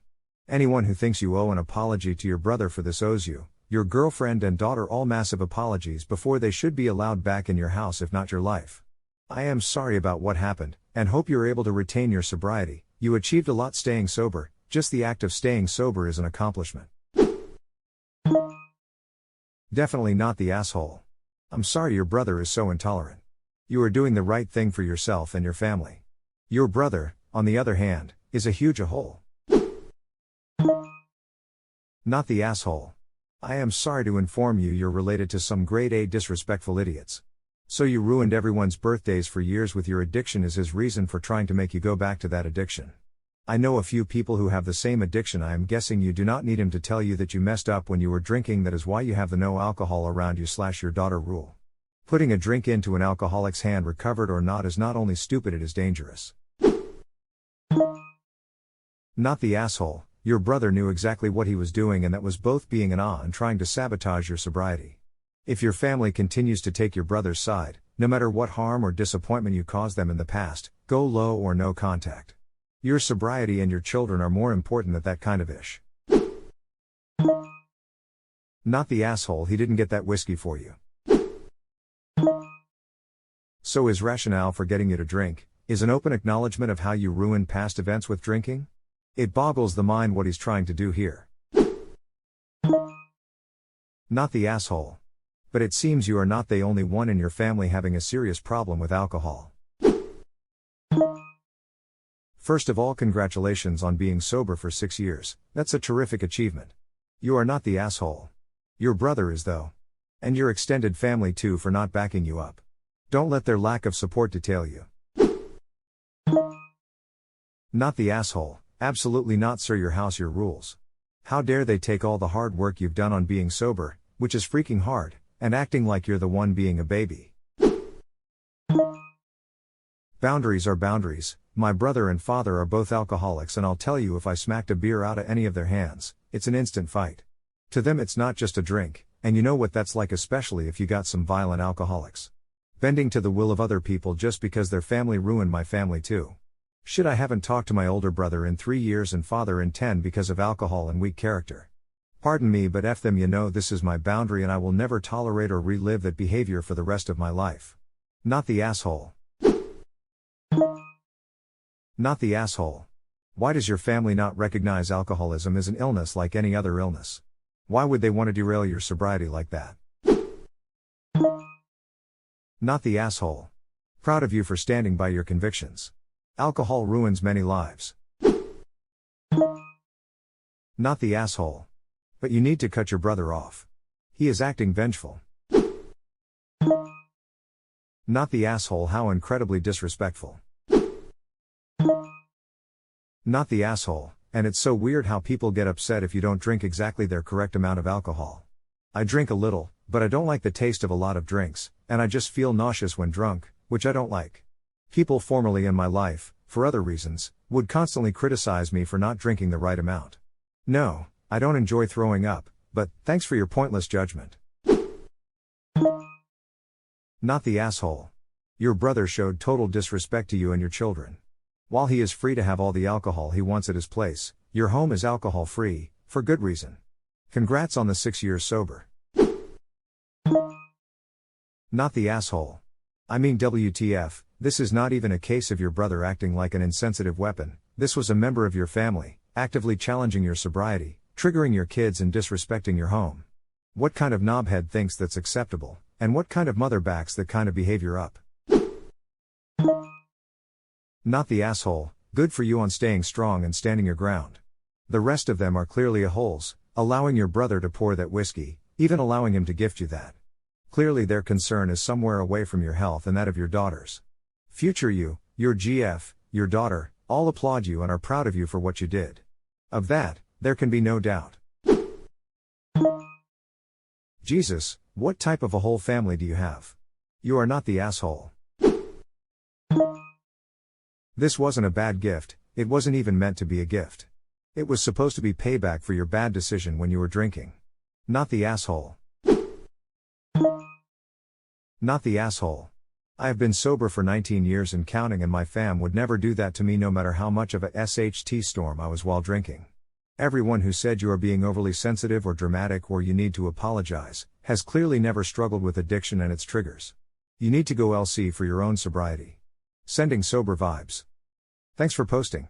Anyone who thinks you owe an apology to your brother for this owes you, your girlfriend and daughter, all massive apologies before they should be allowed back in your house, if not your life. I am sorry about what happened, and hope you're able to retain your sobriety. You achieved a lot staying sober. Just the act of staying sober is an accomplishment. Definitely not the asshole. I'm sorry your brother is so intolerant. You are doing the right thing for yourself and your family. Your brother, on the other hand, is a huge a-hole. Not the asshole. I am sorry to inform you you're related to some grade A disrespectful idiots. So you ruined everyone's birthdays for years with your addiction is his reason for trying to make you go back to that addiction. I know a few people who have the same addiction. I am guessing you do not need him to tell you that you messed up when you were drinking. That is why you have the no alcohol around you / your daughter rule. Putting a drink into an alcoholic's hand, recovered or not, is not only stupid, it is dangerous. Not the asshole. Your brother knew exactly what he was doing, and that was both being an and trying to sabotage your sobriety. If your family continues to take your brother's side, no matter what harm or disappointment you caused them in the past, go low or no contact. Your sobriety and your children are more important than that kind of ish. Not the asshole. He didn't get that whiskey for you. So his rationale for getting you to drink is an open acknowledgement of how you ruined past events with drinking? It boggles the mind what he's trying to do here. Not the asshole. But it seems you are not the only one in your family having a serious problem with alcohol. First of all, congratulations on being sober for 6 years. That's a terrific achievement. You are not the asshole. Your brother is though. And your extended family too, for not backing you up. Don't let their lack of support detail you. Not the asshole. Absolutely not, sir. Your house, your rules. How dare they take all the hard work you've done on being sober, which is freaking hard, and acting like you're the one being a baby. Boundaries are boundaries. My brother and father are both alcoholics, and I'll tell you, if I smacked a beer out of any of their hands, it's an instant fight. To them it's not just a drink, and you know what that's like, especially if you got some violent alcoholics. Bending to the will of other people just because their family ruined my family too. Shit, I haven't talked to my older brother in 3 years and father in 10 because of alcohol and weak character. Pardon me, but F them, you know this is my boundary and I will never tolerate or relive that behavior for the rest of my life. Not the asshole. Not the asshole. Why does your family not recognize alcoholism as an illness like any other illness? Why would they want to derail your sobriety like that? Not the asshole. Proud of you for standing by your convictions. Alcohol ruins many lives. Not the asshole. But you need to cut your brother off. He is acting vengeful. Not the asshole. How incredibly disrespectful. Not the asshole. And it's so weird how people get upset if you don't drink exactly their correct amount of alcohol. I drink a little, but I don't like the taste of a lot of drinks, and I just feel nauseous when drunk, which I don't like. People formerly in my life, for other reasons, would constantly criticize me for not drinking the right amount. No, I don't enjoy throwing up, but thanks for your pointless judgment. Not the asshole. Your brother showed total disrespect to you and your children. While he is free to have all the alcohol he wants at his place, your home is alcohol free, for good reason. Congrats on the 6 years sober. Not the asshole. I mean, WTF, this is not even a case of your brother acting like an insensitive weapon. This was a member of your family, actively challenging your sobriety, triggering your kids and disrespecting your home. What kind of knobhead thinks that's acceptable, and what kind of mother backs that kind of behavior up? Not the asshole. Good for you on staying strong and standing your ground. The rest of them are clearly a-holes, allowing your brother to pour that whiskey, even allowing him to gift you that. Clearly their concern is somewhere away from your health and that of your daughters. Future you, your GF, your daughter, all applaud you and are proud of you for what you did. Of that, there can be no doubt. Jesus, what type of a whole family do you have? You are not the asshole. This wasn't a bad gift, it wasn't even meant to be a gift. It was supposed to be payback for your bad decision when you were drinking. Not the asshole. Not the asshole. I have been sober for 19 years and counting, and my fam would never do that to me no matter how much of a SHT storm I was while drinking. Everyone who said you are being overly sensitive or dramatic or you need to apologize, has clearly never struggled with addiction and its triggers. You need to go LC for your own sobriety. Sending sober vibes. Thanks for posting.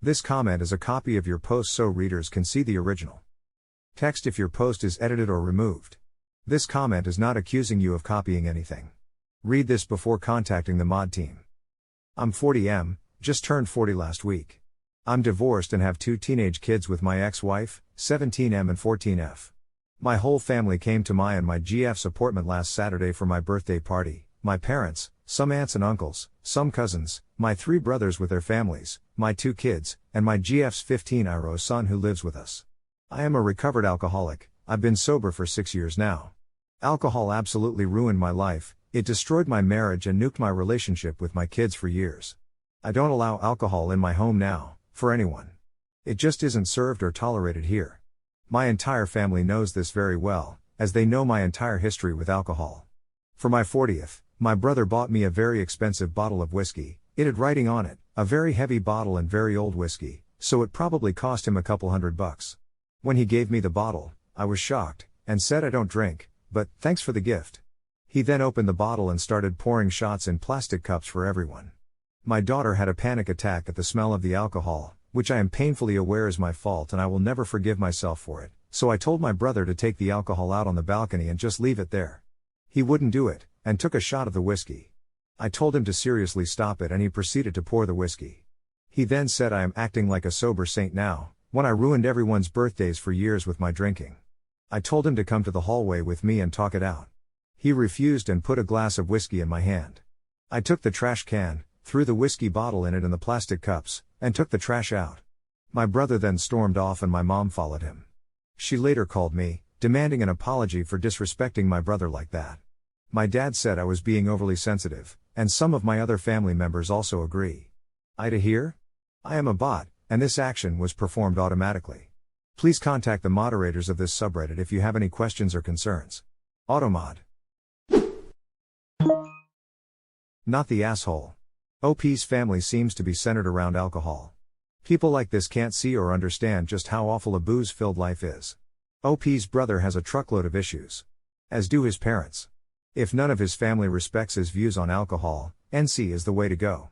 This comment is a copy of your post so readers can see the original text if your post is edited or removed. This comment is not accusing you of copying anything. Read this before contacting the mod team. I'm 40M, just turned 40 last week. I'm divorced and have 2 teenage kids with my ex-wife, 17M and 14F. My whole family came to my and my GF's apartment last Saturday for my birthday party. My parents, some aunts and uncles, some cousins, my 3 brothers with their families, my 2 kids, and my GF's 15-year-old son who lives with us. I am a recovered alcoholic. I've been sober for 6 years now. Alcohol absolutely ruined my life. It destroyed my marriage and nuked my relationship with my kids for years. I don't allow alcohol in my home now, for anyone. It just isn't served or tolerated here. My entire family knows this very well, as they know my entire history with alcohol. For my 40th, my brother bought me a very expensive bottle of whiskey. It had writing on it, a very heavy bottle and very old whiskey, so it probably cost him a couple $100. When he gave me the bottle, I was shocked, and said I don't drink, but thanks for the gift. He then opened the bottle and started pouring shots in plastic cups for everyone. My daughter had a panic attack at the smell of the alcohol, which I am painfully aware is my fault and I will never forgive myself for it, so I told my brother to take the alcohol out on the balcony and just leave it there. He wouldn't do it, and took a shot of the whiskey. I told him to seriously stop it and he proceeded to pour the whiskey. He then said I am acting like a sober saint now, when I ruined everyone's birthdays for years with my drinking. I told him to come to the hallway with me and talk it out. He refused and put a glass of whiskey in my hand. I took the trash can, threw the whiskey bottle in it and the plastic cups, and took the trash out. My brother then stormed off and my mom followed him. She later called me, demanding an apology for disrespecting my brother like that. My dad said I was being overly sensitive, and some of my other family members also agree. AITA here? I am a bot, and this action was performed automatically. Please contact the moderators of this subreddit if you have any questions or concerns. Automod. Not the asshole. OP's family seems to be centered around alcohol. People like this can't see or understand just how awful a booze-filled life is. OP's brother has a truckload of issues. As do his parents. If none of his family respects his views on alcohol, NC is the way to go.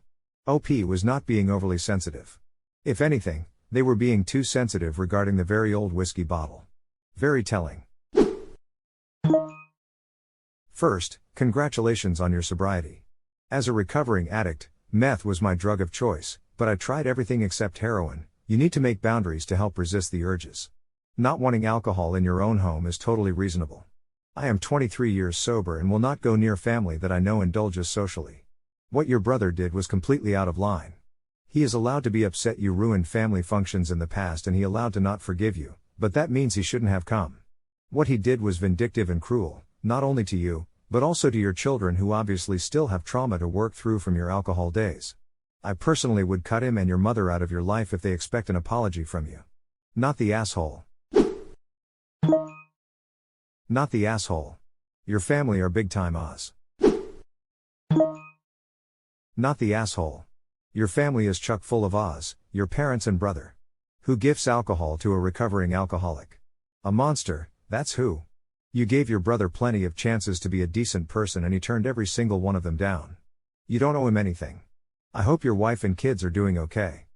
OP was not being overly sensitive. If anything, they were being too sensitive regarding the very old whiskey bottle. Very telling. First, congratulations on your sobriety. As a recovering addict, meth was my drug of choice, but I tried everything except heroin. You need to make boundaries to help resist the urges. Not wanting alcohol in your own home is totally reasonable. I am 23 years sober and will not go near family that I know indulges socially. What your brother did was completely out of line. He is allowed to be upset you ruined family functions in the past and he allowed to not forgive you, but that means he shouldn't have come. What he did was vindictive and cruel, not only to you, but also to your children who obviously still have trauma to work through from your alcohol days. I personally would cut him and your mother out of your life if they expect an apology from you. Not the asshole. Not the asshole. Your family are big time Oz. Not the asshole. Your family is chock full of Oz, your parents and brother. Who gifts alcohol to a recovering alcoholic? A monster, that's who. You gave your brother plenty of chances to be a decent person and he turned every single one of them down. You don't owe him anything. I hope your wife and kids are doing okay.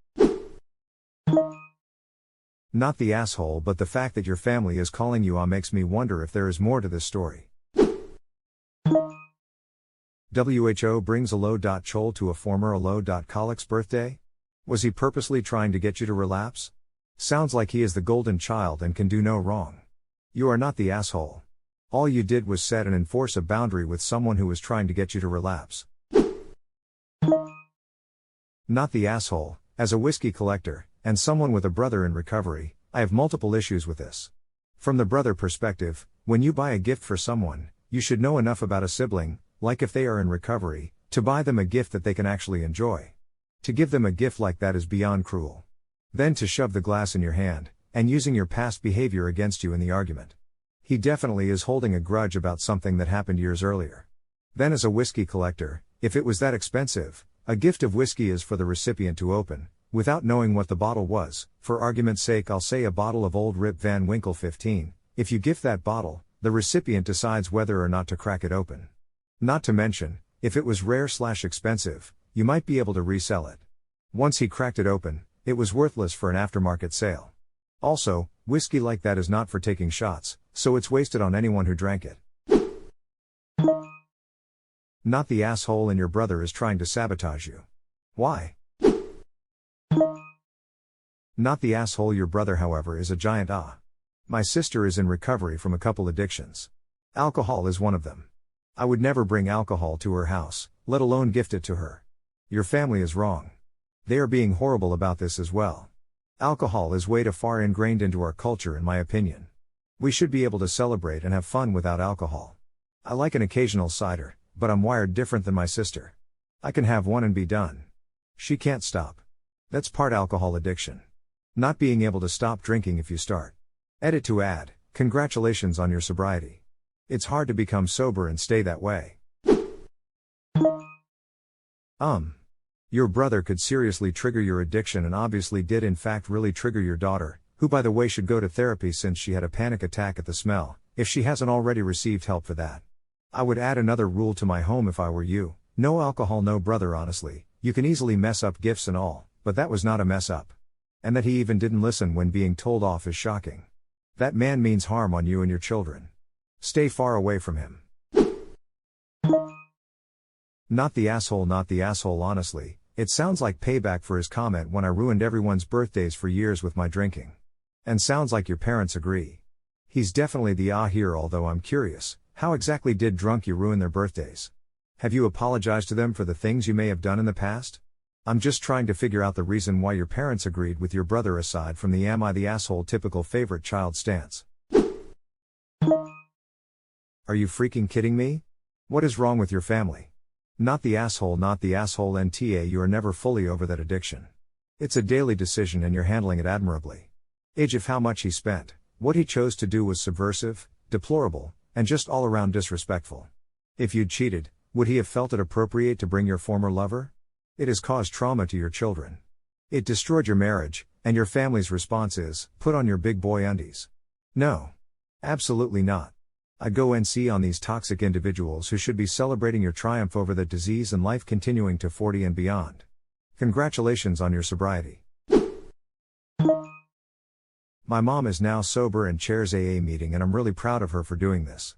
Not the asshole, but the fact that your family is calling you makes me wonder if there is more to this story. WHO brings a low.chol to a former low.colic's birthday? Was he purposely trying to get you to relapse? Sounds like he is the golden child and can do no wrong. You are not the asshole. All you did was set and enforce a boundary with someone who was trying to get you to relapse. Not the asshole. As a whiskey collector, and someone with a brother in recovery, I have multiple issues with this. From the brother perspective, When you buy a gift for someone, you should know enough about a sibling, like if they are in recovery, to buy them a gift that they can actually enjoy. To give them a gift like that is beyond cruel. Then to shove the glass in your hand, and using your past behavior against you in the argument. He definitely is holding a grudge about something that happened years earlier. Then as a whiskey collector, if it was that expensive, a gift of whiskey is for the recipient to open, without knowing what the bottle was. For argument's sake, I'll say a bottle of Old Rip Van Winkle 15. If you gift that bottle, the recipient decides whether or not to crack it open. Not to mention, if it was rare/expensive, you might be able to resell it. Once he cracked it open, it was worthless for an aftermarket sale. Also, whiskey like that is not for taking shots, so it's wasted on anyone who drank it. Not the asshole and your brother is trying to sabotage you. Why? Not the asshole your brother, however, is a giant My sister is in recovery from a couple addictions. Alcohol is one of them. I would never bring alcohol to her house, let alone gift it to her. Your family is wrong. They are being horrible about this as well. Alcohol is way too far ingrained into our culture, in my opinion. We should be able to celebrate and have fun without alcohol. I like an occasional cider, but I'm wired different than my sister. I can have one and be done. She can't stop. That's part alcohol addiction. Not being able to stop drinking if you start. Edit to add, congratulations on your sobriety. It's hard to become sober and stay that way. Your brother could seriously trigger your addiction and obviously did in fact really trigger your daughter, who by the way should go to therapy since she had a panic attack at the smell, if she hasn't already received help for that. I would add another rule to my home if I were you: no alcohol, no brother. Honestly, you can easily mess up gifts and all, but that was not a mess up. And that he even didn't listen when being told off is shocking. That man means harm on you and your children. Stay far away from him. Not the asshole, honestly, it sounds like payback for his comment when I ruined everyone's birthdays for years with my drinking. And sounds like your parents agree. He's definitely the here, although I'm curious, how exactly did drunk you ruin their birthdays? Have you apologized to them for the things you may have done in the past? I'm just trying to figure out the reason why your parents agreed with your brother aside from the am I the asshole typical favorite child stance. Are you freaking kidding me? What is wrong with your family? Not the asshole, NTA, you are never fully over that addiction. It's a daily decision and you're handling it admirably. Age of how much he spent, what he chose to do was subversive, deplorable, and just all around disrespectful. If you'd cheated, would he have felt it appropriate to bring your former lover? It has caused trauma to your children. It destroyed your marriage, and your family's response is, put on your big boy undies. No. Absolutely not. I'd go NC on these toxic individuals who should be celebrating your triumph over that disease and life continuing to 40 and beyond. Congratulations on your sobriety. My mom is now sober and chairs AA meeting, and I'm really proud of her for doing this.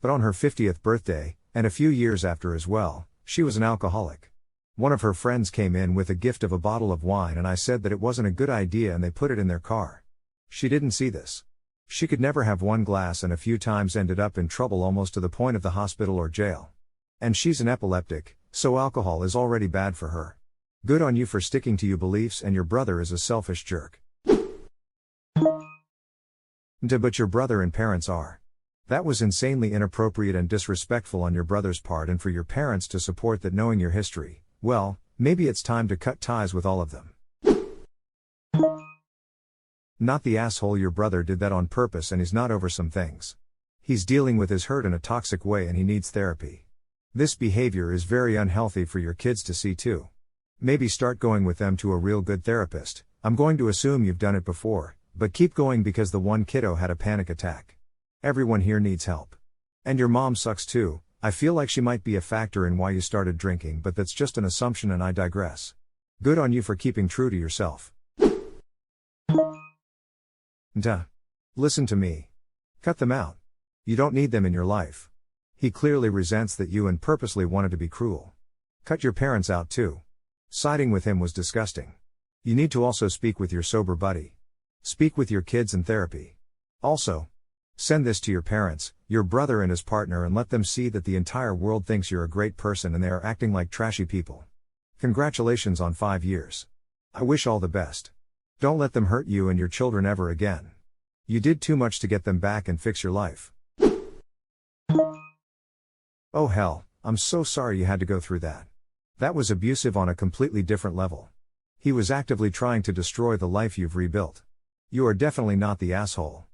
But on her 50th birthday, and a few years after as well, she was an alcoholic. One of her friends came in with a gift of a bottle of wine and I said that it wasn't a good idea and they put it in their car. She didn't see this. She could never have one glass and a few times ended up in trouble almost to the point of the hospital or jail. And she's an epileptic, so alcohol is already bad for her. Good on you for sticking to your beliefs, and your brother is a selfish jerk. But your brother and parents are. That was insanely inappropriate and disrespectful on your brother's part, and for your parents to support that knowing your history. Well, maybe it's time to cut ties with all of them. Not the asshole, your brother did that on purpose and he's not over some things. He's dealing with his hurt in a toxic way and he needs therapy. This behavior is very unhealthy for your kids to see too. Maybe start going with them to a real good therapist. I'm going to assume you've done it before, but keep going because the one kiddo had a panic attack. Everyone here needs help. And your mom sucks too. I feel like she might be a factor in why you started drinking, but that's just an assumption and I digress. Good on you for keeping true to yourself. Listen to me. Cut them out. You don't need them in your life. He clearly resents that you and purposely wanted to be cruel. Cut your parents out too. Siding with him was disgusting. You need to also speak with your sober buddy. Speak with your kids in therapy. Also, send this to your parents, your brother and his partner, and let them see that the entire world thinks you're a great person and they are acting like trashy people. Congratulations on 5 years. I wish all the best. Don't let them hurt you and your children ever again. You did too much to get them back and fix your life. Oh hell, I'm so sorry you had to go through that. That was abusive on a completely different level. He was actively trying to destroy the life you've rebuilt. You are definitely not the asshole.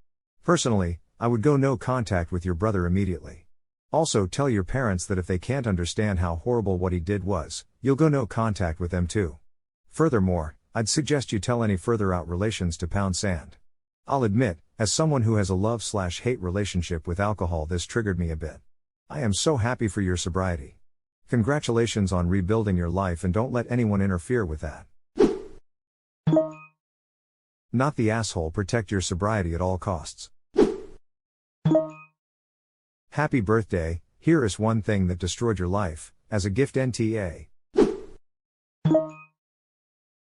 Personally, I would go no contact with your brother immediately. Also tell your parents that if they can't understand how horrible what he did was, you'll go no contact with them too. Furthermore, I'd suggest you tell any further out relations to pound sand. I'll admit, as someone who has a love/hate relationship with alcohol, this triggered me a bit. I am so happy for your sobriety. Congratulations on rebuilding your life, and don't let anyone interfere with that. Not the asshole. Protect your sobriety at all costs. Happy birthday. Here is one thing that destroyed your life, as a gift. NTA.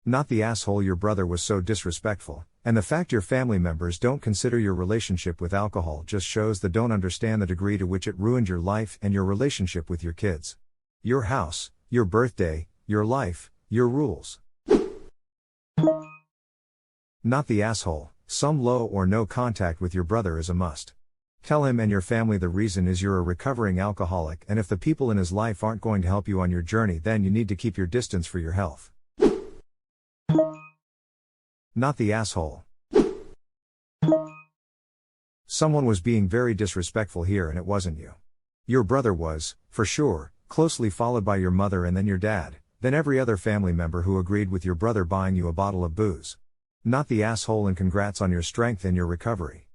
Not the asshole. Your brother was so disrespectful, and the fact your family members don't consider your relationship with alcohol just shows they don't understand the degree to which it ruined your life and your relationship with your kids. Your house, your birthday, your life, your rules. Not the asshole. Some low or no contact with your brother is a must. Tell him and your family the reason is you're a recovering alcoholic, and if the people in his life aren't going to help you on your journey, then you need to keep your distance for your health. Not the asshole. Someone was being very disrespectful here, and it wasn't you. Your brother was, for sure, closely followed by your mother and then your dad, then every other family member who agreed with your brother buying you a bottle of booze. Not the asshole, and congrats on your strength and your recovery.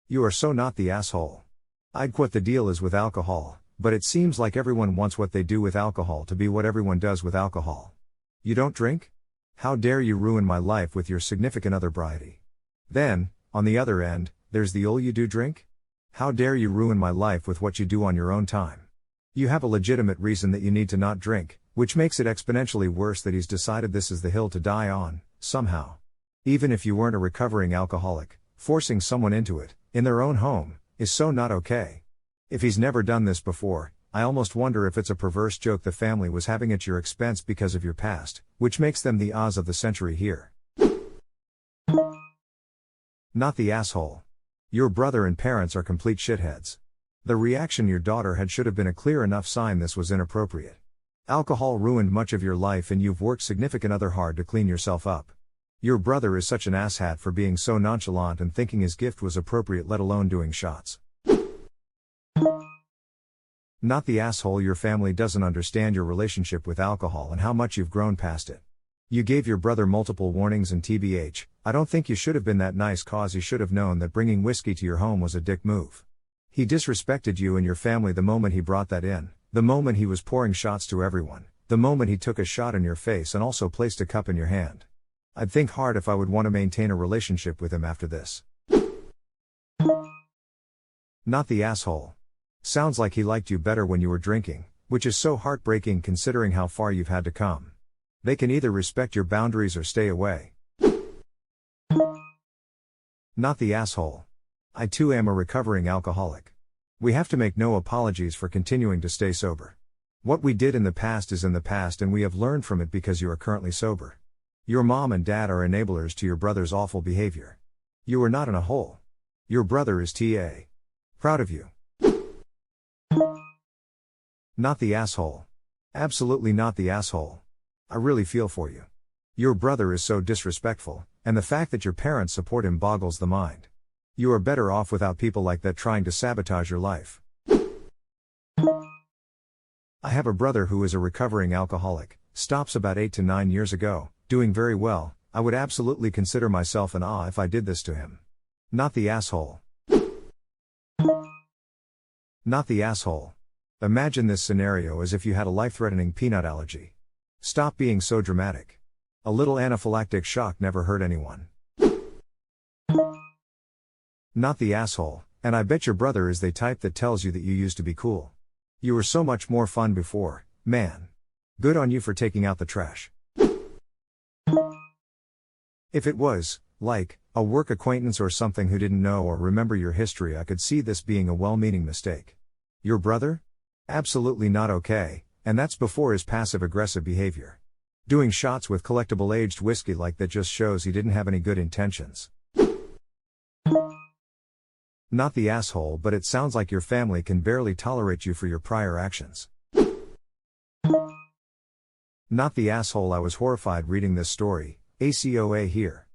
You are so not the asshole. I'd quit the deal is with alcohol, but it seems like everyone wants what they do with alcohol to be what everyone does with alcohol. You don't drink? How dare you ruin my life with your significant other bridey. Then, on the other end, there's the you do drink? How dare you ruin my life with what you do on your own time. You have a legitimate reason that you need to not drink, which makes it exponentially worse that he's decided this is the hill to die on, somehow. Even if you weren't a recovering alcoholic, forcing someone into it, in their own home, is so not okay. If he's never done this before, I almost wonder if it's a perverse joke the family was having at your expense because of your past, which makes them the Oz of the century here. Not the asshole. Your brother and parents are complete shitheads. The reaction your daughter had should have been a clear enough sign this was inappropriate. Alcohol ruined much of your life, and you've worked significant other hard to clean yourself up. Your brother is such an asshat for being so nonchalant and thinking his gift was appropriate, let alone doing shots. Not the asshole. Your family doesn't understand your relationship with alcohol and how much you've grown past it. You gave your brother multiple warnings, and TBH, I don't think you should have been that nice, cause he should have known that bringing whiskey to your home was a dick move. He disrespected you and your family the moment he brought that in, the moment he was pouring shots to everyone, the moment he took a shot in your face and also placed a cup in your hand. I'd think hard if I would want to maintain a relationship with him after this. Not the asshole. Sounds like he liked you better when you were drinking, which is so heartbreaking considering how far you've had to come. They can either respect your boundaries or stay away. Not the asshole. I too am a recovering alcoholic. We have to make no apologies for continuing to stay sober. What we did in the past is in the past, and we have learned from it because you are currently sober. Your mom and dad are enablers to your brother's awful behavior. You are not in a hole. Your brother is TA. Proud of you. Not the asshole. Absolutely not the asshole. I really feel for you. Your brother is so disrespectful, and the fact that your parents support him boggles the mind. You are better off without people like that trying to sabotage your life. I have a brother who is a recovering alcoholic, stops about 8 to 9 years ago, doing very well. I would absolutely consider myself an if I did this to him. Not the asshole. Not the asshole. Imagine this scenario as if you had a life-threatening peanut allergy. Stop being so dramatic. A little anaphylactic shock never hurt anyone. Not the asshole, and I bet your brother is the type that tells you that you used to be cool. You were so much more fun before, man. Good on you for taking out the trash. If it was, like, a work acquaintance or something who didn't know or remember your history, I could see this being a well-meaning mistake. Your brother? Absolutely not okay, and that's before his passive-aggressive behavior. Doing shots with collectible aged whiskey like that just shows he didn't have any good intentions. Not the asshole, but it sounds like your family can barely tolerate you for your prior actions. Not the asshole. I was horrified reading this story, ACOA here.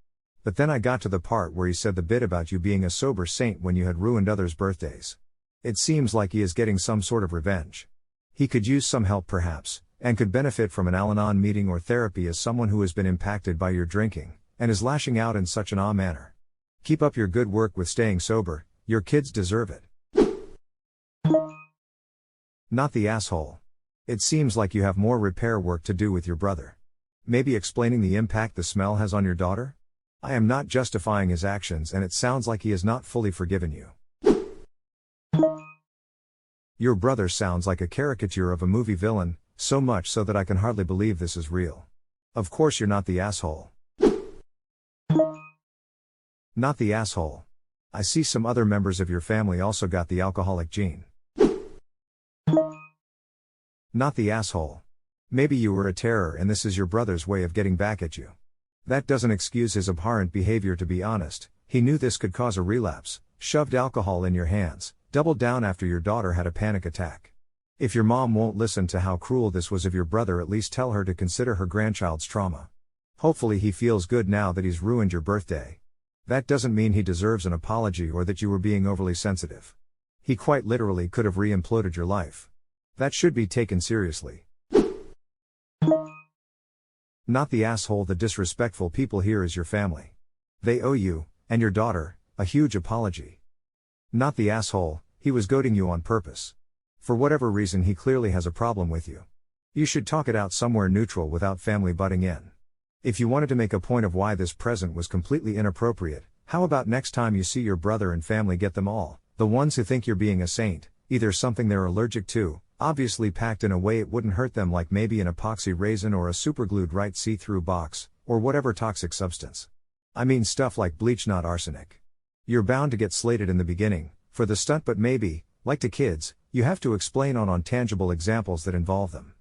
But then I got to the part where he said the bit about you being a sober saint when you had ruined others' birthdays. It seems like he is getting some sort of revenge. He could use some help perhaps, and could benefit from an Al-Anon meeting or therapy as someone who has been impacted by your drinking, and is lashing out in such an manner. Keep up your good work with staying sober, your kids deserve it. Not the asshole. It seems like you have more repair work to do with your brother. Maybe explaining the impact the smell has on your daughter? I am not justifying his actions, and it sounds like he has not fully forgiven you. Your brother sounds like a caricature of a movie villain, so much so that I can hardly believe this is real. Of course you're not the asshole. Not the asshole. I see some other members of your family also got the alcoholic gene. Not the asshole. Maybe you were a terror and this is your brother's way of getting back at you. That doesn't excuse his abhorrent behavior, to be honest. He knew this could cause a relapse, shoved alcohol in your hands, doubled down after your daughter had a panic attack. If your mom won't listen to how cruel this was of your brother, at least tell her to consider her grandchild's trauma. Hopefully he feels good now that he's ruined your birthday. That doesn't mean he deserves an apology or that you were being overly sensitive. He quite literally could have re-imploded your life. That should be taken seriously. Not the asshole. The disrespectful people here is your family. They owe you, and your daughter, a huge apology. Not the asshole. He was goading you on purpose. For whatever reason he clearly has a problem with you. You should talk it out somewhere neutral without family butting in. If you wanted to make a point of why this present was completely inappropriate, how about next time you see your brother and family, get them all, the ones who think you're being a saint, either something they're allergic to, obviously packed in a way it wouldn't hurt them, like maybe an epoxy resin or a superglued right see-through box, or whatever toxic substance. I mean stuff like bleach, not arsenic. You're bound to get slated in the beginning, for the stunt, but maybe, like to kids, you have to explain on tangible examples that involve them.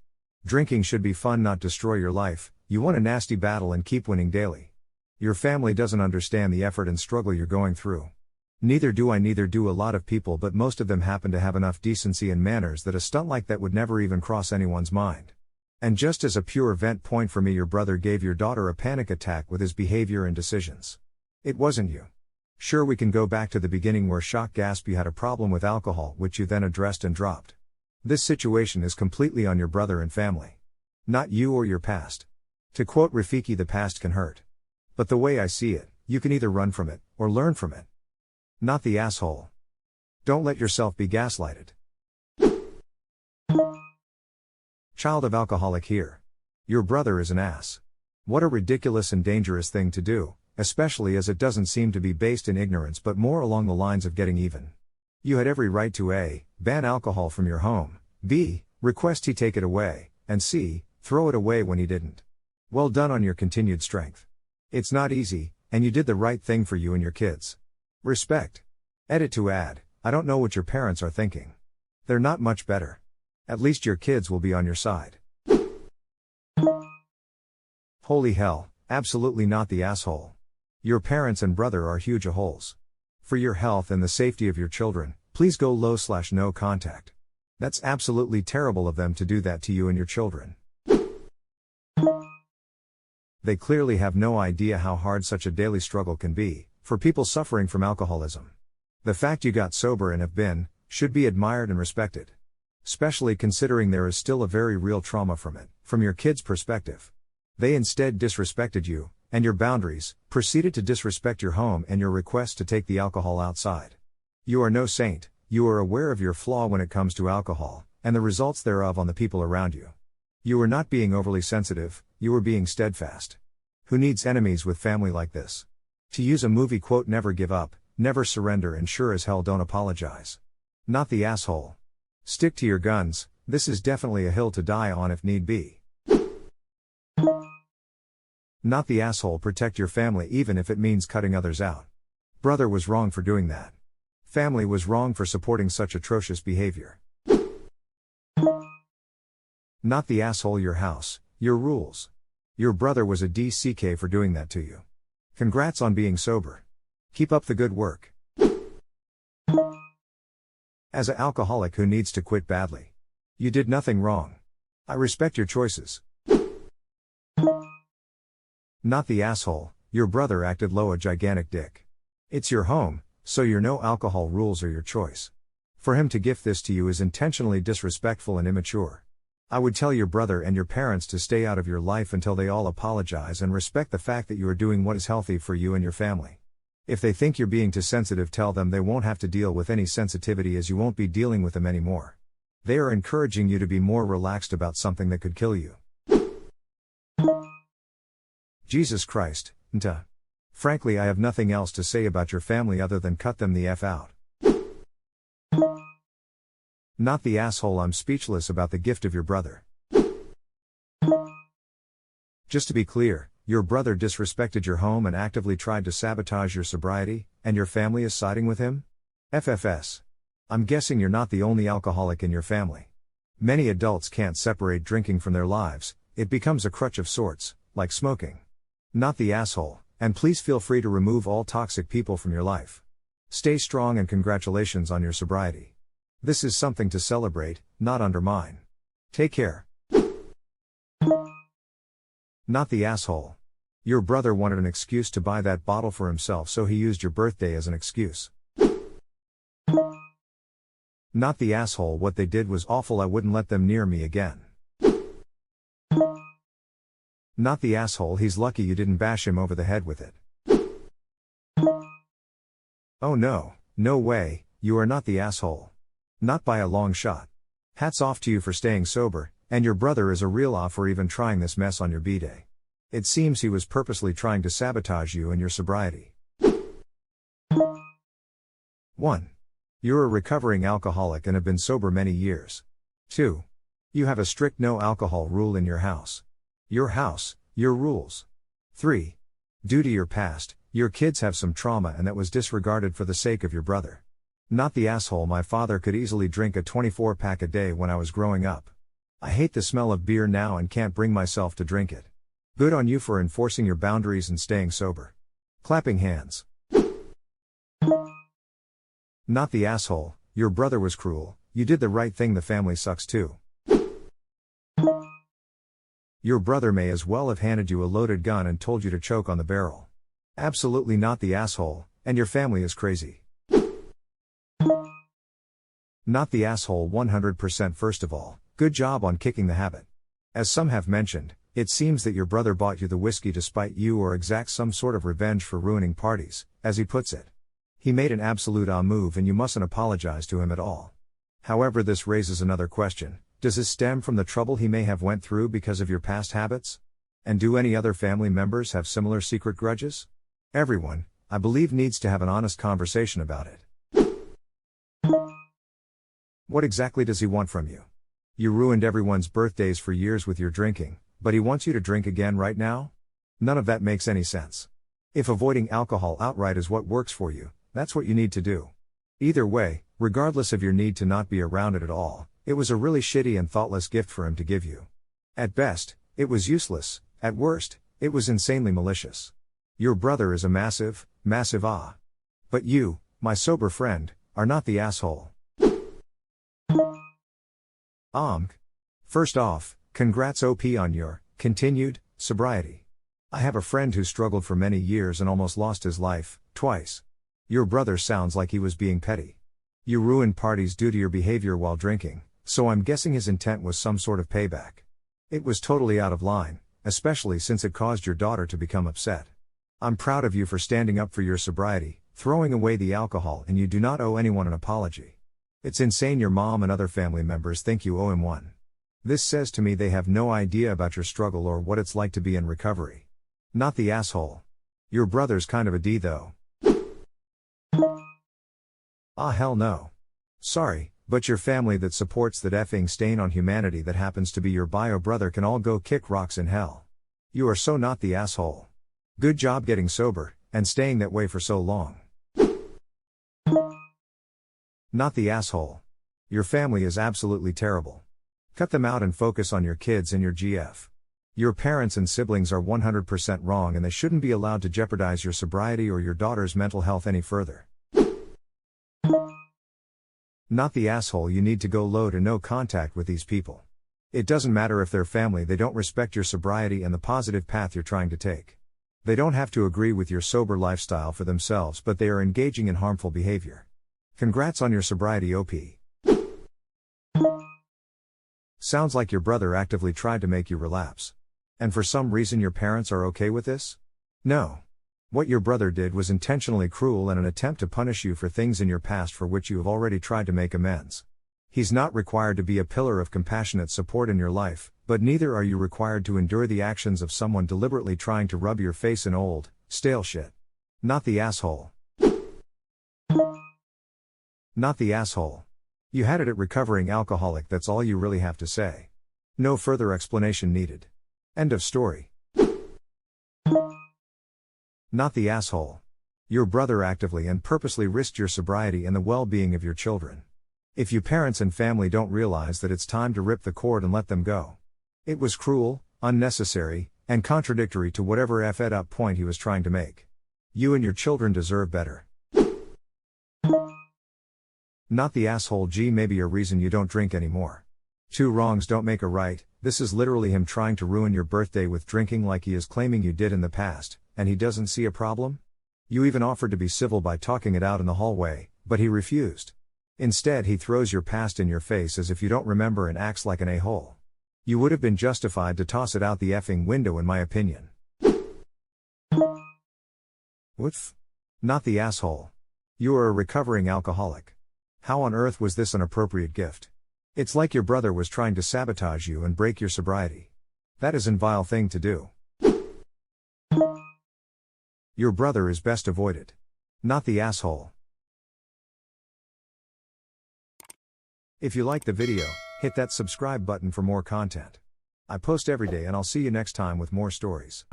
Drinking should be fun, not destroy your life. You want a nasty battle and keep winning daily. Your family doesn't understand the effort and struggle you're going through. Neither do I, neither do a lot of people, but most of them happen to have enough decency and manners that a stunt like that would never even cross anyone's mind. And just as a pure event point for me, your brother gave your daughter a panic attack with his behavior and decisions. It wasn't you. Sure, we can go back to the beginning where shock gasp you had a problem with alcohol, which you then addressed and dropped. This situation is completely on your brother and family. Not you or your past. To quote Rafiki, the past can hurt. But the way I see it, you can either run from it, or learn from it. Not the asshole. Don't let yourself be gaslighted. Child of alcoholic here. Your brother is an ass. What a ridiculous and dangerous thing to do, especially as it doesn't seem to be based in ignorance but more along the lines of getting even. You had every right to A, ban alcohol from your home, B, request he take it away, and C, throw it away when he didn't. Well done on your continued strength. It's not easy, and you did the right thing for you and your kids. Respect. Edit to add, I don't know what your parents are thinking. They're not much better. At least your kids will be on your side. Holy hell, absolutely not the asshole. Your parents and brother are huge a-holes. For your health and the safety of your children, please go low/no contact. That's absolutely terrible of them to do that to you and your children. They clearly have no idea how hard such a daily struggle can be, for people suffering from alcoholism. The fact you got sober and have been, should be admired and respected. Especially considering there is still a very real trauma from it, from your kids' perspective. They instead disrespected you, and your boundaries, proceeded to disrespect your home and your request to take the alcohol outside. You are no saint, you are aware of your flaw when it comes to alcohol, and the results thereof on the people around you. You were not being overly sensitive, you were being steadfast. Who needs enemies with family like this? To use a movie quote, never give up, never surrender, and sure as hell don't apologize. Not the asshole. Stick to your guns, this is definitely a hill to die on if need be. Not the asshole. Protect your family even if it means cutting others out. Brother was wrong for doing that. Family was wrong for supporting such atrocious behavior. Not the asshole. Your house, your rules. Your brother was a DCK for doing that to you. Congrats on being sober. Keep up the good work. As an alcoholic who needs to quit badly. You did nothing wrong. I respect your choices. Not the asshole, your brother acted low a gigantic dick. It's your home, so your no alcohol rules are your choice. For him to gift this to you is intentionally disrespectful and immature. I would tell your brother and your parents to stay out of your life until they all apologize and respect the fact that you are doing what is healthy for you and your family. If they think you're being too sensitive, tell them they won't have to deal with any sensitivity, as you won't be dealing with them anymore. They are encouraging you to be more relaxed about something that could kill you. Jesus Christ, nta. Frankly, I have nothing else to say about your family other than cut them the F out. Not the asshole, I'm speechless about the gift of your brother. Just to be clear, your brother disrespected your home and actively tried to sabotage your sobriety, and your family is siding with him? FFS. I'm guessing you're not the only alcoholic in your family. Many adults can't separate drinking from their lives, it becomes a crutch of sorts, like smoking. Not the asshole, and please feel free to remove all toxic people from your life. Stay strong and congratulations on your sobriety. This is something to celebrate, not undermine. Take care. Not the asshole. Your brother wanted an excuse to buy that bottle for himself, so he used your birthday as an excuse. Not the asshole, what they did was awful, I wouldn't let them near me again. Not the asshole, he's lucky you didn't bash him over the head with it. Oh no, no way, you are not the asshole. Not by a long shot. Hats off to you for staying sober, and your brother is a real off for even trying this mess on your B-day. It seems he was purposely trying to sabotage you and your sobriety. 1. You're a recovering alcoholic and have been sober many years. 2. You have a strict no alcohol rule in your house. Your house, your rules. 3. Due to your past, your kids have some trauma and that was disregarded for the sake of your brother. Not the asshole, my father could easily drink a 24-pack a day when I was growing up. I hate the smell of beer now and can't bring myself to drink it. Good on you for enforcing your boundaries and staying sober. Clapping hands. Not the asshole, your brother was cruel, you did the right thing, the family sucks too. Your brother may as well have handed you a loaded gun and told you to choke on the barrel. Absolutely not the asshole, and your family is crazy. Not the asshole 100%. First of all, good job on kicking the habit. As some have mentioned, it seems that your brother bought you the whiskey to spite you or exact some sort of revenge for ruining parties, as he puts it. He made an absolute move and you mustn't apologize to him at all. However, this raises another question. Does this stem from the trouble he may have went through because of your past habits? And do any other family members have similar secret grudges? Everyone, I believe, needs to have an honest conversation about it. What exactly does he want from you? You ruined everyone's birthdays for years with your drinking, but he wants you to drink again right now? None of that makes any sense. If avoiding alcohol outright is what works for you, that's what you need to do. Either way, regardless of your need to not be around it at all, it was a really shitty and thoughtless gift for him to give you. At best, it was useless, at worst, it was insanely malicious. Your brother is a massive, massive But you, my sober friend, are not the asshole. First off, congrats OP on your continued sobriety. I have a friend who struggled for many years and almost lost his life, twice. Your brother sounds like he was being petty. You ruined parties due to your behavior while drinking, so I'm guessing his intent was some sort of payback. It was totally out of line, especially since it caused your daughter to become upset. I'm proud of you for standing up for your sobriety, throwing away the alcohol, and you do not owe anyone an apology. It's insane your mom and other family members think you owe him one. This says to me they have no idea about your struggle or what it's like to be in recovery. Not the asshole. Your brother's kind of a D though. Hell no. Sorry, but your family that supports that effing stain on humanity that happens to be your bio brother can all go kick rocks in hell. You are so not the asshole. Good job getting sober, and staying that way for so long. Not the asshole. Your family is absolutely terrible. Cut them out and focus on your kids and your GF. Your parents and siblings are 100% wrong and they shouldn't be allowed to jeopardize your sobriety or your daughter's mental health any further. Not the asshole you need to go low to no contact with these people. It doesn't matter if they're family, they don't respect your sobriety and the positive path you're trying to take. They don't have to agree with your sober lifestyle for themselves, but they are engaging in harmful behavior. Congrats on your sobriety, OP. Sounds like your brother actively tried to make you relapse. And for some reason your parents are okay with this? No. What your brother did was intentionally cruel and an attempt to punish you for things in your past for which you have already tried to make amends. He's not required to be a pillar of compassionate support in your life, but neither are you required to endure the actions of someone deliberately trying to rub your face in old, stale shit. Not the asshole. Not the asshole. You had it at recovering alcoholic, that's all you really have to say. No further explanation needed. End of story. Not the asshole. Your brother actively and purposely risked your sobriety and the well-being of your children. If you parents and family don't realize that it's time to rip the cord and let them go. It was cruel, unnecessary, and contradictory to whatever effed up point he was trying to make. You and your children deserve better. Not the asshole. Gee, maybe a reason you don't drink anymore. Two wrongs don't make a right. This is literally him trying to ruin your birthday with drinking like he is claiming you did in the past, and he doesn't see a problem? You even offered to be civil by talking it out in the hallway, but he refused. Instead, he throws your past in your face as if you don't remember and acts like an a-hole. You would have been justified to toss it out the effing window in my opinion. Woof. Not the asshole. You are a recovering alcoholic. How on earth was this an appropriate gift? It's like your brother was trying to sabotage you and break your sobriety. That is an vile thing to do. Your brother is best avoided. Not the asshole. If you liked the video, hit that subscribe button for more content. I post every day and I'll see you next time with more stories.